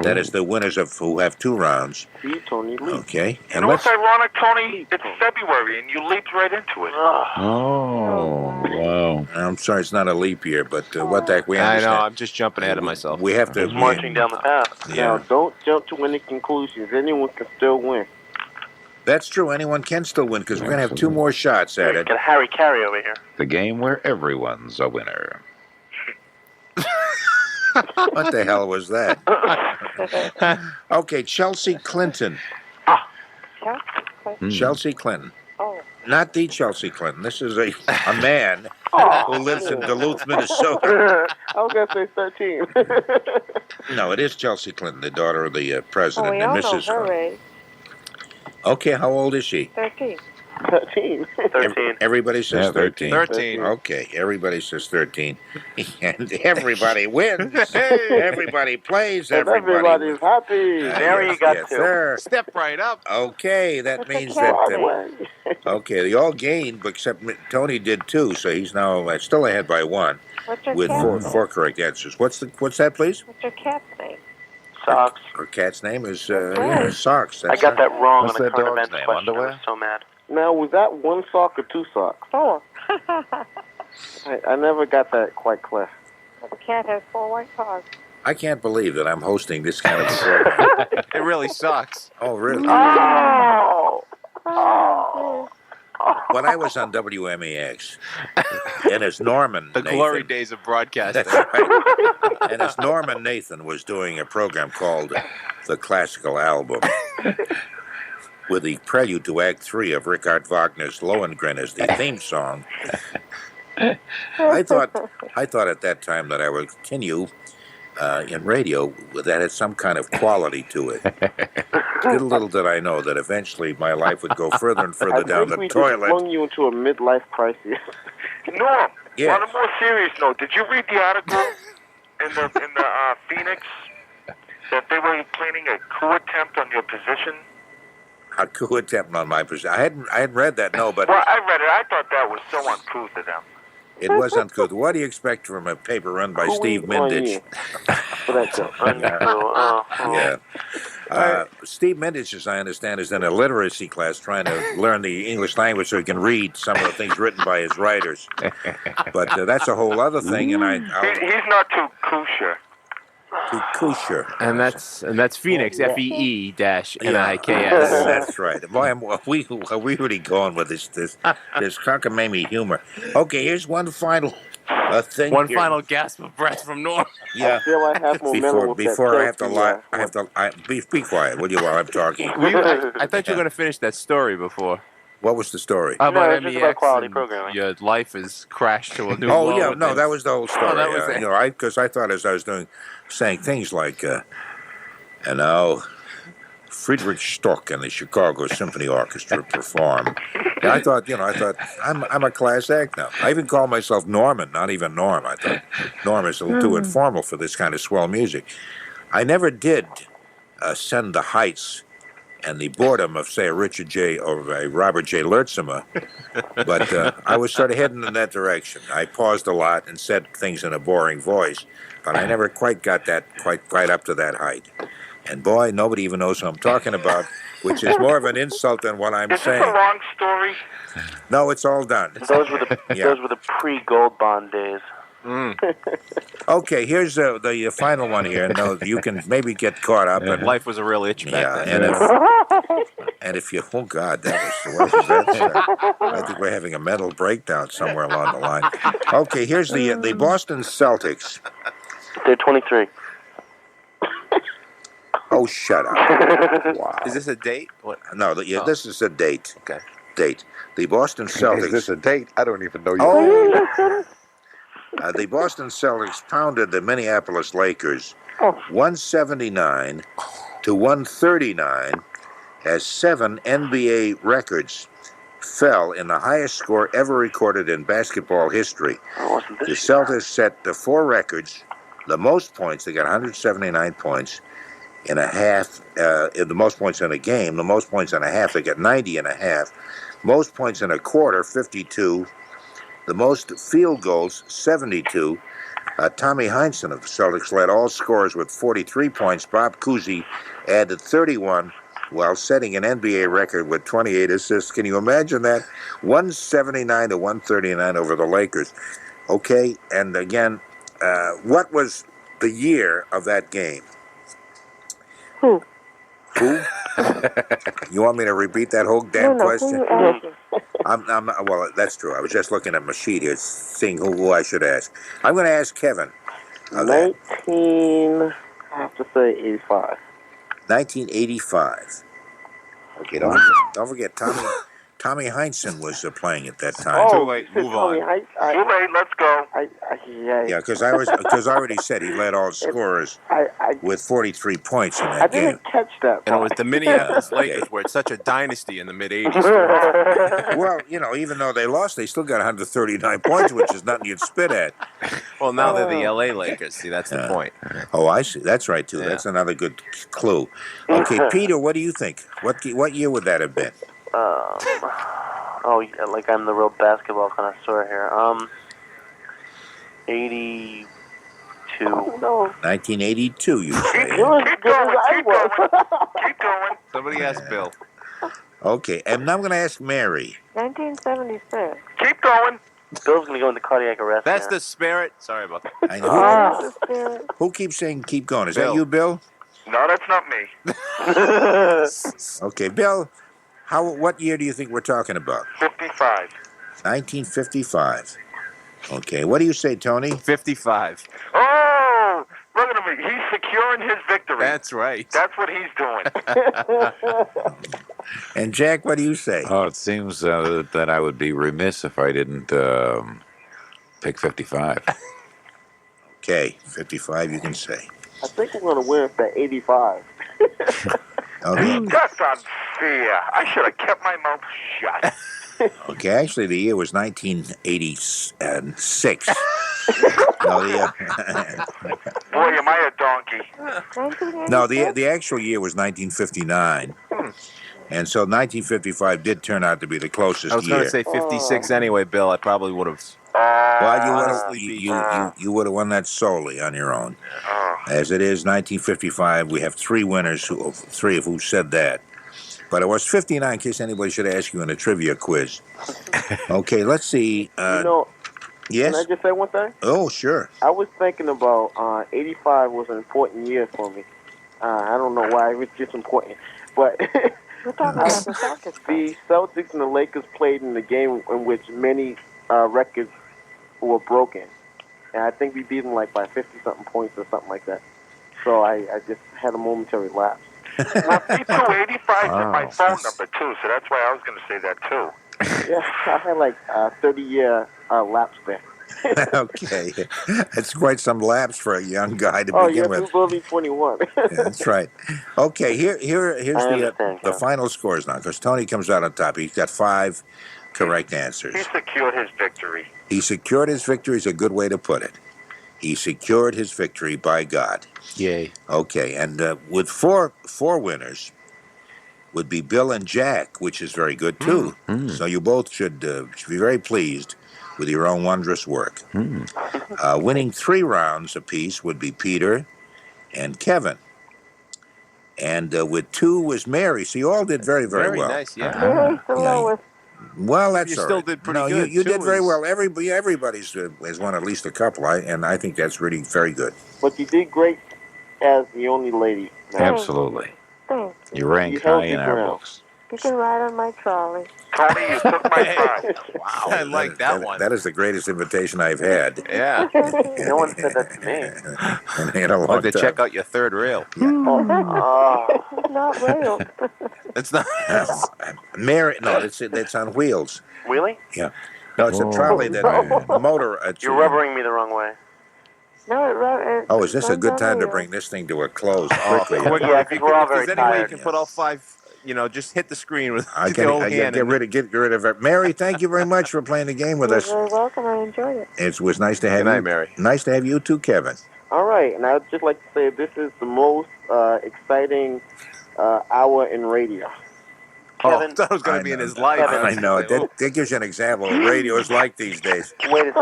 S2: That is the winners who have 2 rounds.
S3: See, Tony, leap.
S2: Okay.
S4: You know what's ironic, Tony? It's February, and you leaped right into it.
S7: Oh, wow.
S2: I'm sorry, it's not a leap year, but what the heck, we understand.
S6: I know, I'm just jumping ahead of myself.
S2: We have to...
S5: Marching down the path.
S2: Yeah.
S3: Now, don't jump to any conclusions. Anyone can still win.
S2: That's true. Anyone can still win, because we're going to have 2 more shots at it.
S5: Got a Harry Carey over here.
S7: The game where everyone's a winner.
S2: What the hell was that? Okay, Chelsea Clinton. Chelsea Clinton.
S8: Oh.
S2: Not the Chelsea Clinton. This is a man who lives in Duluth, Minnesota.
S3: I was going to say 13.
S2: No, it is Chelsea Clinton, the daughter of the president
S8: we
S2: and
S8: all know
S2: Mrs.
S8: her age.
S2: Okay, how old is she?
S8: 13.
S3: 13.
S5: 13.
S2: Everybody says 13.
S6: 13.
S2: Okay, everybody says 13. And everybody wins. Everybody plays.
S3: Everybody's happy.
S5: There you got
S2: yes,
S5: 2.
S2: sir.
S6: Step right up.
S2: Okay, that
S8: What's
S2: means
S8: the
S2: that... okay, they all gained, but except Tony did 2, so he's now still ahead by 1
S8: What's your
S2: with
S8: cat's
S2: 4 correct answers. What's that, please?
S8: What's your cat's name?
S5: Socks.
S2: Her cat's name is
S8: Right.
S2: Socks.
S5: I got that wrong
S7: What's
S5: on the
S7: that
S5: current
S7: dog's
S5: events
S7: name?
S5: question. I
S7: Underwear?
S5: was so mad.
S3: Now, was that 1 sock or 2 socks?
S8: 4.
S3: I never got that quite clear.
S8: The cat has 4 white paws.
S2: I can't believe that I'm hosting this kind of a program.
S6: It really sucks.
S2: Oh, really?
S8: Oh.
S2: When I was on WMEX, and as Norman
S6: The
S2: Nathan,
S6: glory days of broadcasting.
S2: That's right. And as Norman Nathan was doing a program called The Classical Album, with the prelude to Act 3 of Richard Wagner's Lohengrin as the theme song, I thought at that time that I would continue in radio that had some kind of quality to it. Little did I know that eventually my life would go further and further down the
S3: we
S2: toilet.
S3: just flung you into a midlife crisis.
S4: Norm,
S2: Yes.
S4: on a more serious note, did you read the article in the Phoenix that they were planning a coup attempt on your position?
S2: A coup attempt on my position. I hadn't read that, no, but
S4: Well, I read it. I thought that was so uncouth of them.
S2: it was uncouth. What do you expect from a paper run by Steve Mindich?
S3: For that joke.
S2: Yeah. Steve Mindich, as I understand, is in a literacy class trying to learn the English language so he can read some of the things written by his writers. But that's a whole other thing, and
S4: He's not too kosher.
S2: too kosher.
S6: And that's Phoenix, FEE-NIKS.
S2: That's right. Boy, are we really going with this cockamamie humor. Okay, here's one final thing.
S6: One
S2: here.
S6: final gasp of breath from Norm.
S2: Yeah.
S3: I feel I have momentum with
S2: Before
S3: that
S2: I have to
S3: Chelsea,
S2: lie, be quiet, will you, while I'm talking?
S6: I thought you were going to finish that story before.
S2: What was the story?
S6: About
S5: it's just about
S6: MEX
S5: quality
S6: and
S5: programming.
S6: Your life has crashed to a new
S2: Oh
S6: low.
S2: yeah,
S6: and
S2: no,
S6: things.
S2: that was the whole story.
S6: that was it.
S2: You know, because I thought as I was saying things like, and now Friedrich Stock and the Chicago Symphony Orchestra perform. And I thought I'm a class act now. I even call myself Norman, not even Norm. I thought Norm is a little too informal for this kind of swell music. I never did ascend the heights and the boredom of, say, a Richard J. or a Robert J. Lertzema. But I was sort of heading in that direction. I paused a lot and said things in a boring voice, but I never quite got that quite up to that height. And boy, nobody even knows who I'm talking about, which is more of an insult than what I'm saying.
S4: Is this a long story?
S2: No, it's all done.
S5: Those were the pre-gold bond days.
S2: Okay, here's the final one here. No, you can maybe get caught up. And,
S6: Life was a real itch back then.
S2: And if you, oh God, what is that? I think we're having a mental breakdown somewhere along the line. Okay, here's the Boston Celtics.
S5: They're 23.
S2: Oh, shut up! Wow.
S6: Is this a date? What?
S2: No, this is a date.
S6: Okay.
S2: Date. The Boston Celtics.
S7: Is this a date? I don't even know you.
S2: Oh. The Boston Celtics pounded the Minneapolis Lakers 179 to 139 as 7 NBA records fell in the highest score ever recorded in basketball history. The Celtics set the 4 records, the most points. They got 179 points in a half, the most points in a game, the most points in a half. They got 90 and a half. Most points in a quarter, 52. The most field goals, 72. Tommy Heinsohn of the Celtics led all scorers with 43 points. Bob Cousy added 31 while setting an NBA record with 28 assists. Can you imagine that? 179 to 139 over the Lakers. Okay, and again, what was the year of that game? Who? You want me to repeat that whole damn question? Well, that's true. I was just looking at my sheet here, seeing who I should ask. I'm going to ask Kevin.
S3: I have to say 85.
S2: 1985. Okay, don't forget Tommy Heinsohn was playing at that time.
S6: Too late. Move on.
S4: Too late. Let's go.
S2: Yeah, because I already said he led all scorers with 43 points in that
S3: I
S2: game.
S3: didn't catch that.
S6: And it was the Minneapolis Lakers were such a dynasty in the mid-'80s.
S2: Well, even though they lost, they still got 139 points, which is nothing you'd spit at.
S6: Well, now they're the LA Lakers. See, that's the point.
S2: Oh, I see. That's right, too. Yeah. That's another good clue. Okay, Peter, what do you think? What year would that have been?
S5: Like I'm the real basketball connoisseur here. 82.
S3: No.
S2: 1982, you say.
S4: Keep going.
S6: Somebody ask Bill.
S2: Okay, and now I'm going to ask Mary.
S8: 1976.
S4: Keep going.
S5: Bill's going to go into cardiac arrest.
S6: That's the spirit. Sorry about that.
S2: I know. Who keeps saying keep going? Is
S6: Bill.
S2: that you, Bill?
S4: No, that's not me.
S2: Okay, Bill, what year do you think we're talking about?
S4: 55.
S2: 1955. Okay, what do you say, Tony?
S6: 55.
S4: Oh, look at him. He's securing his victory.
S6: That's right.
S4: That's what he's doing.
S2: And Jack, what do you say?
S7: Oh, it seems that I would be remiss if I didn't pick 55.
S2: Okay, 55 you can say.
S3: I think we're going to win for 85.
S2: Okay.
S4: That's unfair. I should have kept my mouth shut.
S2: Okay, actually the year was 1986.
S4: Boy, am I a donkey.
S2: No, the actual year was 1959. And so 1955 did turn out to be the closest year.
S6: I was going to say 56 anyway, Bill. I probably would have.
S2: Well, you would have won that solely on your own. As it is, 1955, we have 3 winners, 3 of who said that. But it was 59, in case anybody should ask you in a trivia quiz. Okay, let's see. Yes?
S3: Can I just say one thing?
S2: Oh, sure.
S3: I was thinking about 85 was an important year for me. I don't know why it was just important. But
S8: We're talking about the Celtics.
S3: The Celtics and the Lakers played in the game in which many records were broken. And I think we beat them like by 50-something points or something like that. So I just had a momentary lapse.
S4: Well, P285 is my phone number, too, so that's why I was going to say that, too.
S3: Yeah, I had like a 30-year lapse there.
S2: Okay. It's quite some lapse for a young guy to begin with.
S3: You will be 21.
S2: Yeah, that's right. Okay, here's the final scores now, because Tony comes out on top. He's got 5 correct answers.
S4: He secured his victory.
S2: He secured his victory is a good way to put it. He secured his victory, by God.
S6: Yay.
S2: Okay, and with four winners, would be Bill and Jack, which is very good, too. So you both should be very pleased with your own wondrous work. Winning 3 rounds apiece would be Peter and Kevin. And with 2 was Mary. So you all did very, very well.
S6: Nice, yeah.
S8: Mary's the lowest.
S2: Well, that's
S6: You
S2: all
S6: still
S2: right.
S6: did pretty
S2: no,
S6: good.
S2: You
S6: 2
S2: did very
S6: is-
S2: well. Everybody's has won at least a couple, and I think that's really very good.
S3: But you did great as the only lady.
S7: Absolutely.
S8: Thanks.
S7: You rank
S3: You held
S7: high in
S3: your
S7: our
S3: ground.
S7: books.
S8: You can ride on my trolley.
S4: Tony, you took my prize.
S2: Wow,
S6: I like that one.
S2: That is the greatest invitation I've had
S6: Yeah.
S5: No one said that to me.
S2: in a
S6: I'd
S2: long
S6: like to
S2: time.
S6: check out your 3rd rail.
S8: It's not real.
S6: It's not.
S2: Mary, no, it's on wheels.
S5: Really?
S2: Yeah. No, it's a trolley that motor.
S5: You're rubbering me the wrong way.
S8: No, it
S2: Oh, is this a
S8: runs
S2: good
S8: on
S2: time to
S8: wheels.
S2: bring this thing to a close quickly?
S6: Quickly,
S5: Yeah,
S6: if you
S5: we're all
S6: if there's
S5: very
S6: any way you
S5: tired,
S6: can
S5: yeah.
S6: put all 5, just hit the screen with
S2: I
S6: the whole
S2: can
S6: hand.
S2: get rid of it. Mary, thank you very much for playing the game with
S8: You're
S2: us.
S8: very welcome. I enjoyed it.
S2: It was nice to have
S6: Good night,
S2: you.
S6: Mary.
S2: Nice to have you too, Kevin.
S3: All right, and I would just like to say this is the most exciting hour in radio.
S5: Kevin,
S6: I thought it was going to be in his life.
S5: Kevin.
S2: I know. That gives you an example of what radio is like these days.
S5: wait a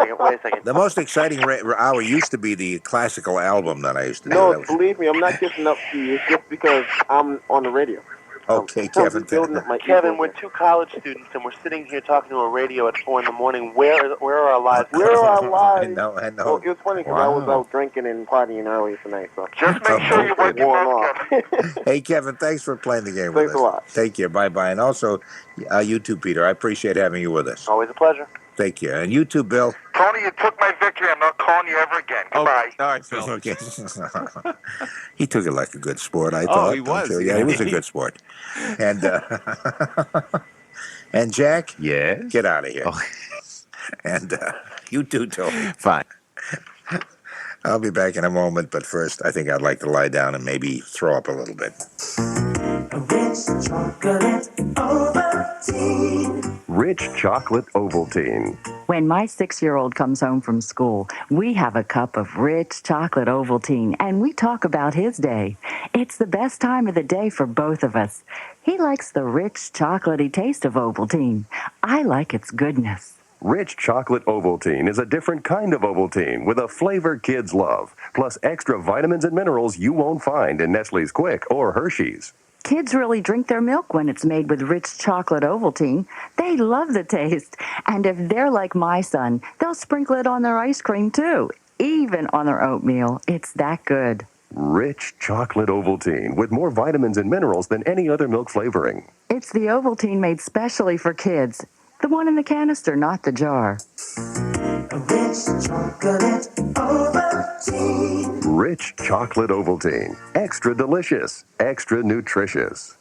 S5: second.
S2: The most exciting hour used to be the classical album that I used to do.
S3: No,
S2: That was-
S3: believe me, I'm not kissing up to you. It's just because I'm on the radio.
S2: Okay,
S3: I'm
S2: Kevin.
S3: building up my
S5: Kevin,
S3: ego
S5: we're
S3: here.
S5: 2 college students and we're sitting here talking to a radio at 4 in the morning. Where are our lives?
S3: Where are our
S2: I
S3: lives?
S2: know.
S3: Well, it was funny because I was
S7: Wow.
S3: out drinking and partying earlier tonight. So
S4: Just make sure you wipe your
S3: warm
S4: mouth,
S3: off.
S4: Kevin.
S2: Hey, Kevin, thanks for playing the game with
S3: Thanks
S2: us.
S3: a lot.
S2: Take care. Bye-bye. And also, you too, Peter. I appreciate having you with us.
S5: Always a pleasure.
S2: Take care. And you too, Bill.
S4: Tony, you took my victory. I'm not calling you ever again. Goodbye.
S6: All right, Phil.
S2: Okay. He took it like a good sport, I thought.
S6: he
S2: don't
S6: was.
S2: you? Yeah, he was a good sport. And and Jack,
S7: Yes?
S2: get out of here.
S7: Oh.
S2: And you too, Tony.
S7: Fine.
S2: I'll be back in a moment, but first, I think I'd like to lie down and maybe throw up a little bit.
S9: Rich chocolate Ovaltine.
S10: When my 6-year-old comes home from school, we have a cup of rich chocolate Ovaltine, and we talk about his day. It's the best time of the day for both of us. He likes the rich, chocolatey taste of Ovaltine. I like its goodness.
S9: Rich chocolate Ovaltine is a different kind of Ovaltine with a flavor kids love, plus extra vitamins and minerals you won't find in Nestle's Quick or Hershey's.
S10: Kids really drink their milk when it's made with rich chocolate Ovaltine. They love the taste. And if they're like my son, they'll sprinkle it on their ice cream too, even on their oatmeal. It's that good.
S9: Rich chocolate Ovaltine with more vitamins and minerals than any other milk flavoring.
S10: It's the Ovaltine made specially for kids. The one in the canister, not the jar.
S9: Rich chocolate Ovaltine. Extra delicious. Extra nutritious.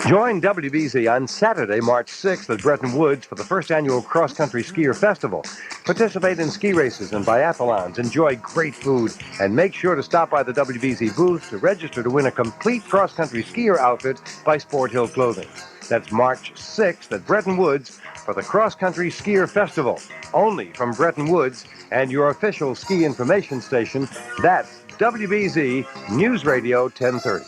S11: Join WBZ on Saturday, March 6th at Bretton Woods for the first annual Cross Country Skier Festival. Participate in ski races and biathlons, enjoy great food, and make sure to stop by the WBZ booth to register to win a complete cross-country skier outfit by Sport Hill Clothing. That's March 6th at Bretton Woods for the Cross Country Skier Festival. Only from Bretton Woods and your official ski information station. That's WBZ News Radio 1030.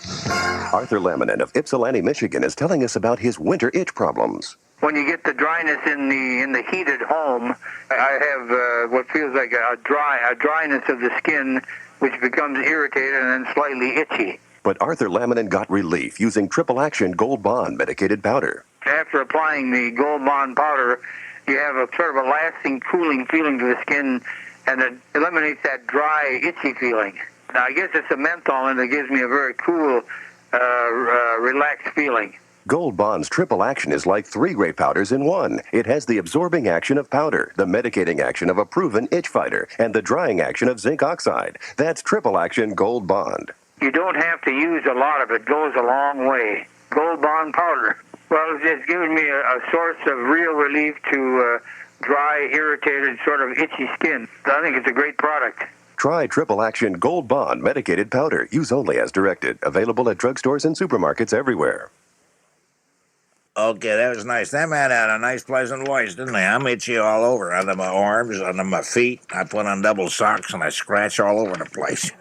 S9: Arthur Laminin of Ypsilanti, Michigan is telling us about his winter itch problems.
S12: When you get the dryness in the heated home, I have what feels like a dryness of the skin, which becomes irritated and then slightly itchy.
S9: But Arthur Laminin got relief using Triple Action Gold Bond medicated powder.
S12: After applying the Gold Bond powder, you have a sort of a lasting cooling feeling to the skin, and it eliminates that dry, itchy feeling. Now, I guess it's a menthol, and it gives me a very cool, relaxed feeling.
S9: Gold Bond's Triple Action is like 3 great powders in one. It has the absorbing action of powder, the medicating action of a proven itch fighter, and the drying action of zinc oxide. That's Triple Action Gold Bond.
S12: You don't have to use a lot of it. It goes a long way. Gold Bond powder. Well, it's given me a source of real relief to dry, irritated, sort of itchy skin. I think it's a great product.
S9: Try Triple Action Gold Bond medicated powder. Use only as directed. Available at drugstores and supermarkets everywhere.
S2: Okay, that was nice. That man had a nice, pleasant voice, didn't he? I'm itchy all over, under my arms, under my feet. I put on double socks, and I scratch all over the place.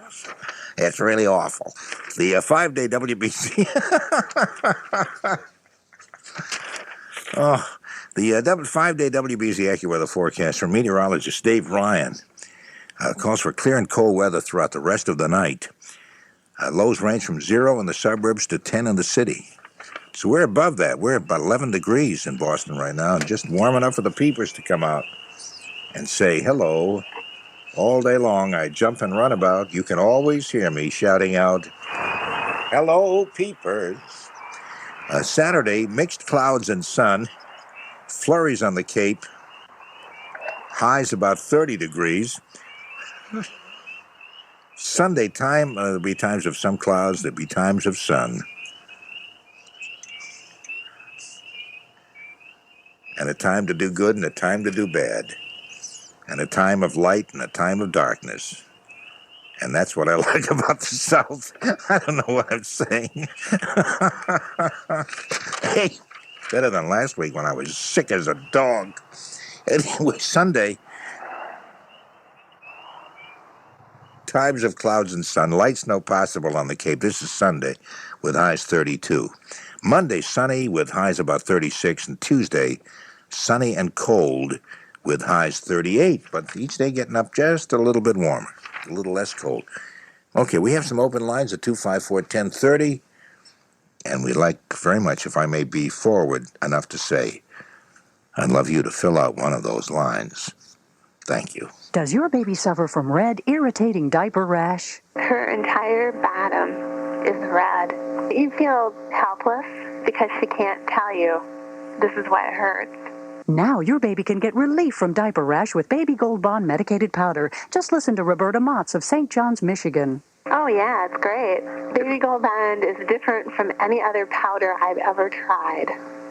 S2: It's really awful. The 5-day WBC. Oh, the 5-day WBC AccuWeather forecast from meteorologist Dave Ryan calls for clear and cold weather throughout the rest of the night. Lows range from 0 in the suburbs to 10 in the city. So we're above that. We're about 11 degrees in Boston right now, and just warm enough for the peepers to come out and say hello. All day long, I jump and run about. You can always hear me shouting out, "Hello, peepers." Saturday, mixed clouds and sun. Flurries on the Cape. Highs about 30 degrees. Sunday time, there'll be times of some clouds. There'll be times of sun. And a time to do good and a time to do bad. And a time of light and a time of darkness. And that's what I like about the South. I don't know what I'm saying. Hey, better than last week when I was sick as a dog. Anyway, Sunday, times of clouds and sun. Light snow possible on the Cape. This is Sunday with highs 32. Monday, sunny with highs about 36. And Tuesday, sunny and cold with highs 38, but each day getting up just a little bit warmer, a little less cold. Okay, we have some open lines at 254-1030, and we'd like very much, if I may be forward enough to say, I'd love you to fill out one of those lines. Thank you.
S10: Does your baby suffer from red, irritating diaper rash?
S13: Her entire bottom is red. You feel helpless because she can't tell you this is why it hurts.
S10: Now your baby can get relief from diaper rash with Baby Gold Bond medicated powder. Just listen to Roberta Motz of St. John's, Michigan.
S13: Oh, yeah, it's great. Baby Gold Bond is different from any other powder I've ever tried.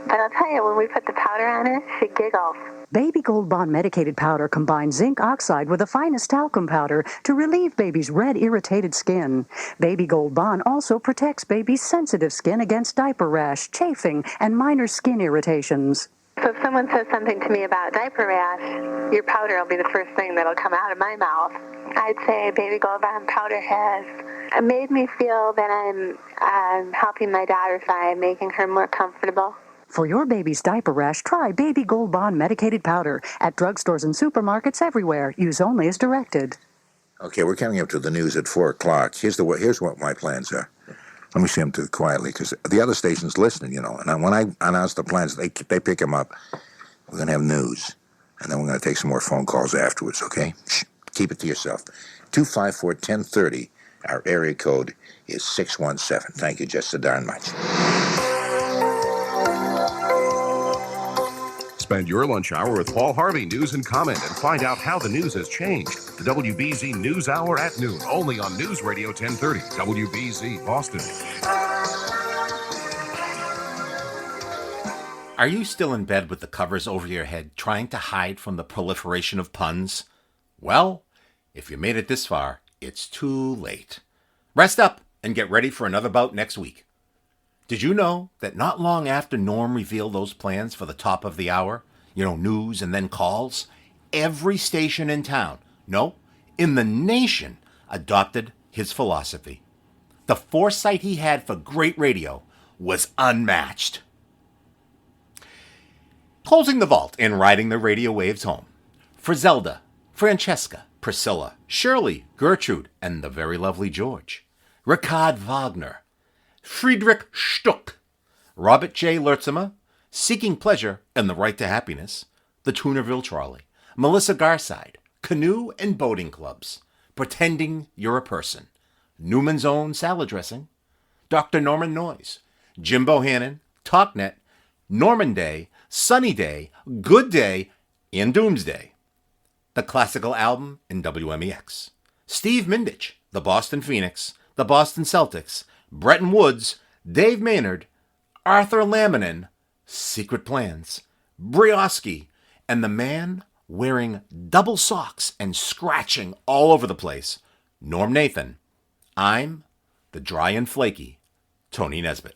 S13: But I'll tell you, when we put the powder on her, she giggles.
S10: Baby Gold Bond medicated powder combines zinc oxide with the finest talcum powder to relieve baby's red, irritated skin. Baby Gold Bond also protects baby's sensitive skin against diaper rash, chafing, and minor skin irritations.
S13: So if someone says something to me about diaper rash, your powder will be the first thing that'll come out of my mouth. I'd say Baby Gold Bond powder has made me feel that I'm helping my daughter by making her more comfortable.
S10: For your baby's diaper rash, try Baby Gold Bond medicated powder at drugstores and supermarkets everywhere. Use only as directed.
S2: Okay, we're coming up to the news at 4 o'clock. Here's what my plans are. Let me say them too quietly, because the other station's listening, you know. And when I announce the plans, they pick them up. We're going to have news. And then we're going to take some more phone calls afterwards, okay? Shh, keep it to yourself. 254-1030. Our area code is 617. Thank you just so darn much.
S14: Spend your lunch hour with Paul Harvey News and Comment and find out how the news has changed. The WBZ News Hour at noon, only on News Radio 1030, WBZ Boston.
S1: Are you still in bed with the covers over your head, trying to hide from the proliferation of puns? Well, if you made it this far, it's too late. Rest up and get ready for another bout next week. Did you know that not long after Norm revealed those plans for the top of the hour, news and then calls, every station in town, no, in the nation, adopted his philosophy. The foresight he had for great radio was unmatched. Closing the vault and riding the radio waves home. For Zelda, Francesca, Priscilla, Shirley, Gertrude, and the very lovely George. Richard Wagner, Friedrich Stuck, Robert J. Lertzema, Seeking Pleasure and the Right to Happiness, the Toonerville Trolley, Melissa Garside, Canoe and Boating Clubs, Pretending You're a Person, Newman's Own Salad Dressing, Dr. Norman Noyes, Jim Bohannon, TalkNet, Norman Day, Sunny Day, Good Day, and Doomsday, the classical album in WMEX, Steve Mindich, the Boston Phoenix, the Boston Celtics, Bretton Woods, Dave Maynard, Arthur Laminin, Secret Plans, Brioschi, and the man wearing double socks and scratching all over the place, Norm Nathan. I'm the dry and flaky Tony Nesbitt.